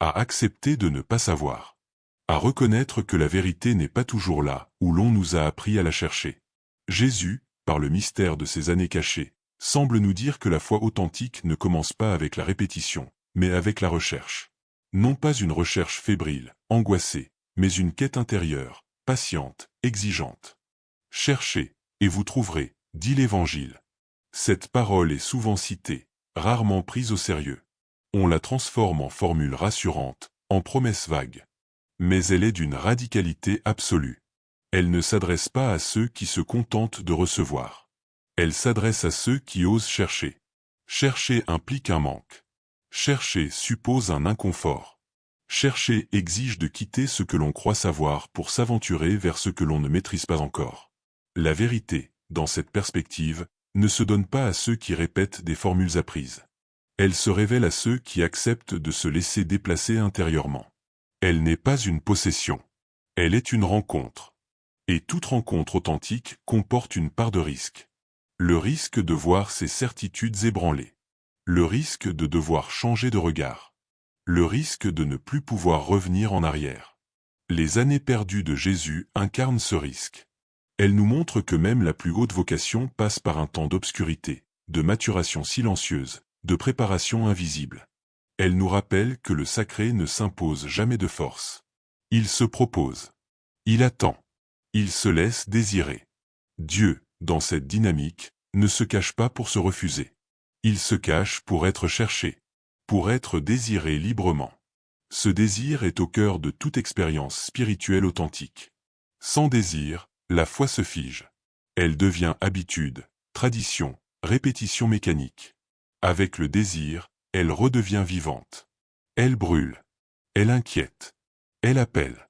à accepter de ne pas savoir, à reconnaître que la vérité n'est pas toujours là où l'on nous a appris à la chercher. Jésus, par le mystère de ces années cachées, semble nous dire que la foi authentique ne commence pas avec la répétition, mais avec la recherche. Non pas une recherche fébrile, angoissée, mais une quête intérieure, patiente, exigeante. Cherchez, et vous trouverez, dit l'Évangile. Cette parole est souvent citée, rarement prise au sérieux. On la transforme en formule rassurante, en promesse vague. Mais elle est d'une radicalité absolue. Elle ne s'adresse pas à ceux qui se contentent de recevoir. Elle s'adresse à ceux qui osent chercher. Chercher implique un manque. Chercher suppose un inconfort. Chercher exige de quitter ce que l'on croit savoir pour s'aventurer vers ce que l'on ne maîtrise pas encore. La vérité, dans cette perspective, ne se donne pas à ceux qui répètent des formules apprises. Elle se révèle à ceux qui acceptent de se laisser déplacer intérieurement. Elle n'est pas une possession. Elle est une rencontre. Et toute rencontre authentique comporte une part de risque. Le risque de voir ses certitudes ébranlées. Le risque de devoir changer de regard. Le risque de ne plus pouvoir revenir en arrière. Les années perdues de Jésus incarnent ce risque. Elles nous montrent que même la plus haute vocation passe par un temps d'obscurité, de maturation silencieuse, de préparation invisible. Elles nous rappellent que le sacré ne s'impose jamais de force. Il se propose. Il attend. Il se laisse désirer. Dieu, dans cette dynamique, ne se cache pas pour se refuser. Il se cache pour être cherché, pour être désiré librement. Ce désir est au cœur de toute expérience spirituelle authentique. Sans désir, la foi se fige. Elle devient habitude, tradition, répétition mécanique. Avec le désir, elle redevient vivante. Elle brûle. Elle inquiète. Elle appelle.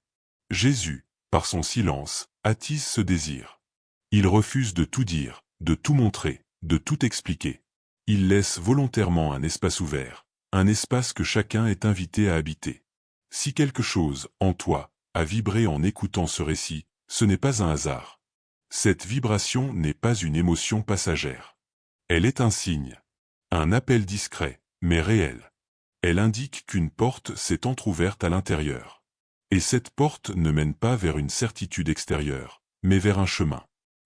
Jésus, par son silence, attise ce désir. Il refuse de tout dire, de tout montrer, de tout expliquer. Il laisse volontairement un espace ouvert, un espace que chacun est invité à habiter. Si quelque chose, en toi, a vibré en écoutant ce récit, ce n'est pas un hasard. Cette vibration n'est pas une émotion passagère. Elle est un signe. Un appel discret, mais réel. Elle indique qu'une porte s'est entr'ouverte à l'intérieur. Et cette porte ne mène pas vers une certitude extérieure, mais vers un chemin.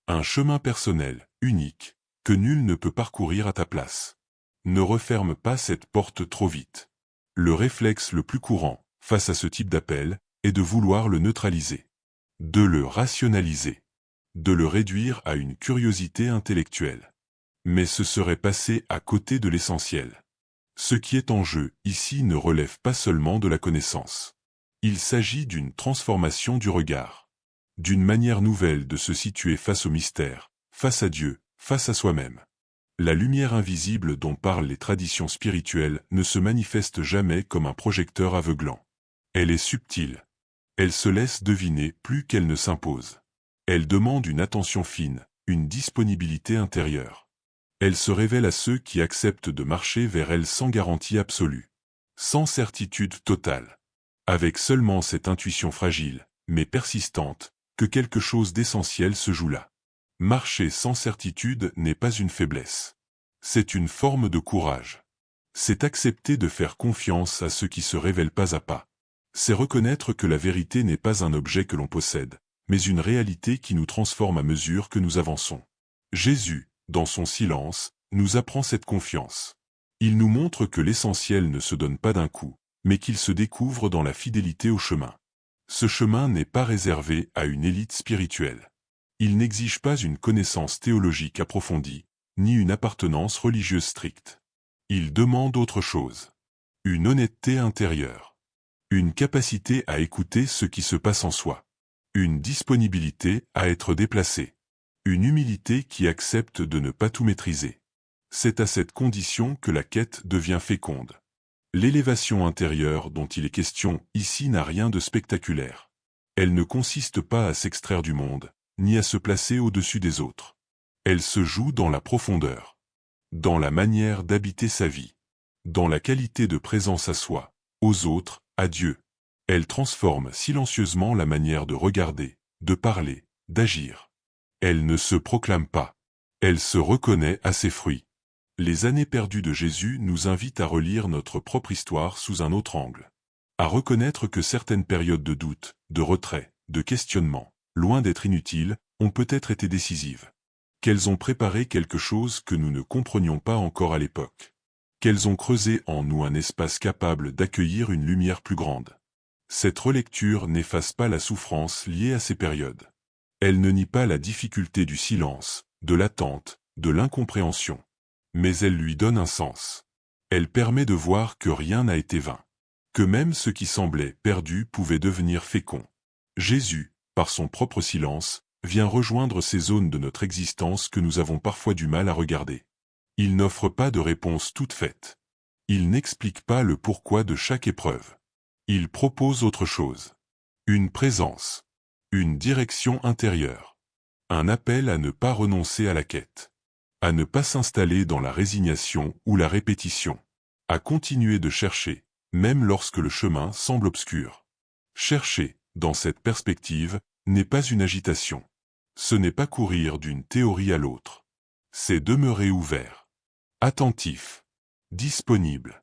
Un chemin personnel, unique, que nul ne peut parcourir à ta place. Ne referme pas cette porte trop vite. Le réflexe le plus courant, face à ce type d'appel, est de vouloir le neutraliser. De le rationaliser. De le réduire à une curiosité intellectuelle. Mais ce serait passer à côté de l'essentiel. Ce qui est en jeu, ici, ne relève pas seulement de la connaissance. Il s'agit d'une transformation du regard. D'une manière nouvelle de se situer face au mystère, face à Dieu, face à soi-même. La lumière invisible dont parlent les traditions spirituelles ne se manifeste jamais comme un projecteur aveuglant. Elle est subtile. Elle se laisse deviner plus qu'elle ne s'impose. Elle demande une attention fine, une disponibilité intérieure. Elle se révèle à ceux qui acceptent de marcher vers elle sans garantie absolue. Sans certitude totale. Avec seulement cette intuition fragile, mais persistante, que quelque chose d'essentiel se joue là. Marcher sans certitude n'est pas une faiblesse. C'est une forme de courage. C'est accepter de faire confiance à ce qui se révèle pas à pas. C'est reconnaître que la vérité n'est pas un objet que l'on possède, mais une réalité qui nous transforme à mesure que nous avançons. Jésus, dans son silence, nous apprend cette confiance. Il nous montre que l'essentiel ne se donne pas d'un coup, mais qu'il se découvre dans la fidélité au chemin. Ce chemin n'est pas réservé à une élite spirituelle. Il n'exige pas une connaissance théologique approfondie, ni une appartenance religieuse stricte. Il demande autre chose. Une honnêteté intérieure. Une capacité à écouter ce qui se passe en soi. Une disponibilité à être déplacé. Une humilité qui accepte de ne pas tout maîtriser. C'est à cette condition que la quête devient féconde. L'élévation intérieure dont il est question ici n'a rien de spectaculaire. Elle ne consiste pas à s'extraire du monde, ni à se placer au-dessus des autres. Elle se joue dans la profondeur. Dans la manière d'habiter sa vie. Dans la qualité de présence à soi, aux autres, à Dieu. Elle transforme silencieusement la manière de regarder, de parler, d'agir. Elle ne se proclame pas. Elle se reconnaît à ses fruits. Les années perdues de Jésus nous invitent à relire notre propre histoire sous un autre angle. À reconnaître que certaines périodes de doute, de retrait, de questionnement, loin d'être inutiles, ont peut-être été décisives. Qu'elles ont préparé quelque chose que nous ne comprenions pas encore à l'époque. Qu'elles ont creusé en nous un espace capable d'accueillir une lumière plus grande. Cette relecture n'efface pas la souffrance liée à ces périodes. Elle ne nie pas la difficulté du silence, de l'attente, de l'incompréhension. Mais elle lui donne un sens. Elle permet de voir que rien n'a été vain. Que même ce qui semblait perdu pouvait devenir fécond. Jésus, par son propre silence, vient rejoindre ces zones de notre existence que nous avons parfois du mal à regarder. Il n'offre pas de réponse toute faite. Il n'explique pas le pourquoi de chaque épreuve. Il propose autre chose. Une présence. Une direction intérieure. Un appel à ne pas renoncer à la quête. À ne pas s'installer dans la résignation ou la répétition. À continuer de chercher, même lorsque le chemin semble obscur. Chercher, dans cette perspective, n'est pas une agitation. Ce n'est pas courir d'une théorie à l'autre. C'est demeurer ouvert. Attentif. Disponible.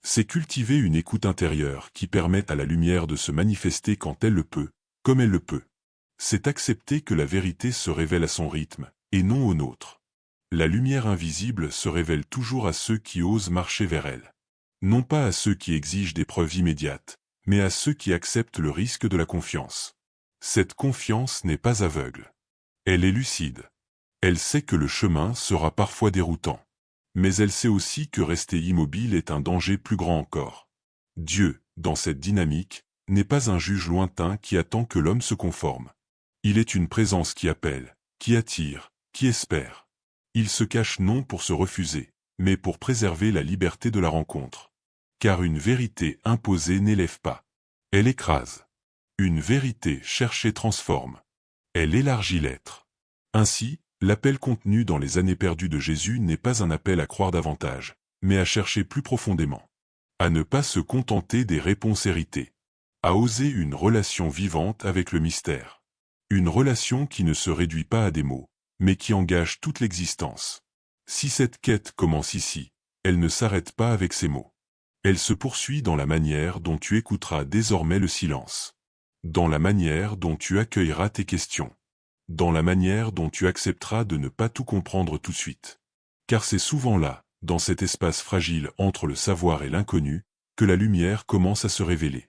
C'est cultiver une écoute intérieure qui permet à la lumière de se manifester quand elle le peut, comme elle le peut. C'est accepter que la vérité se révèle à son rythme, et non au nôtre. La lumière invisible se révèle toujours à ceux qui osent marcher vers elle. Non pas à ceux qui exigent des preuves immédiates, mais à ceux qui acceptent le risque de la confiance. Cette confiance n'est pas aveugle. Elle est lucide. Elle sait que le chemin sera parfois déroutant. Mais elle sait aussi que rester immobile est un danger plus grand encore. Dieu, dans cette dynamique, n'est pas un juge lointain qui attend que l'homme se conforme. Il est une présence qui appelle, qui attire, qui espère. Il se cache non pour se refuser, mais pour préserver la liberté de la rencontre. Car une vérité imposée n'élève pas. Elle écrase. Une vérité cherchée transforme. Elle élargit l'être. Ainsi, l'appel contenu dans les années perdues de Jésus n'est pas un appel à croire davantage, mais à chercher plus profondément. À ne pas se contenter des réponses héritées. À oser une relation vivante avec le mystère. Une relation qui ne se réduit pas à des mots, mais qui engage toute l'existence. Si cette quête commence ici, elle ne s'arrête pas avec ces mots. Elle se poursuit dans la manière dont tu écouteras désormais le silence. Dans la manière dont tu accueilleras tes questions. Dans la manière dont tu accepteras de ne pas tout comprendre tout de suite. Car c'est souvent là, dans cet espace fragile entre le savoir et l'inconnu, que la lumière commence à se révéler.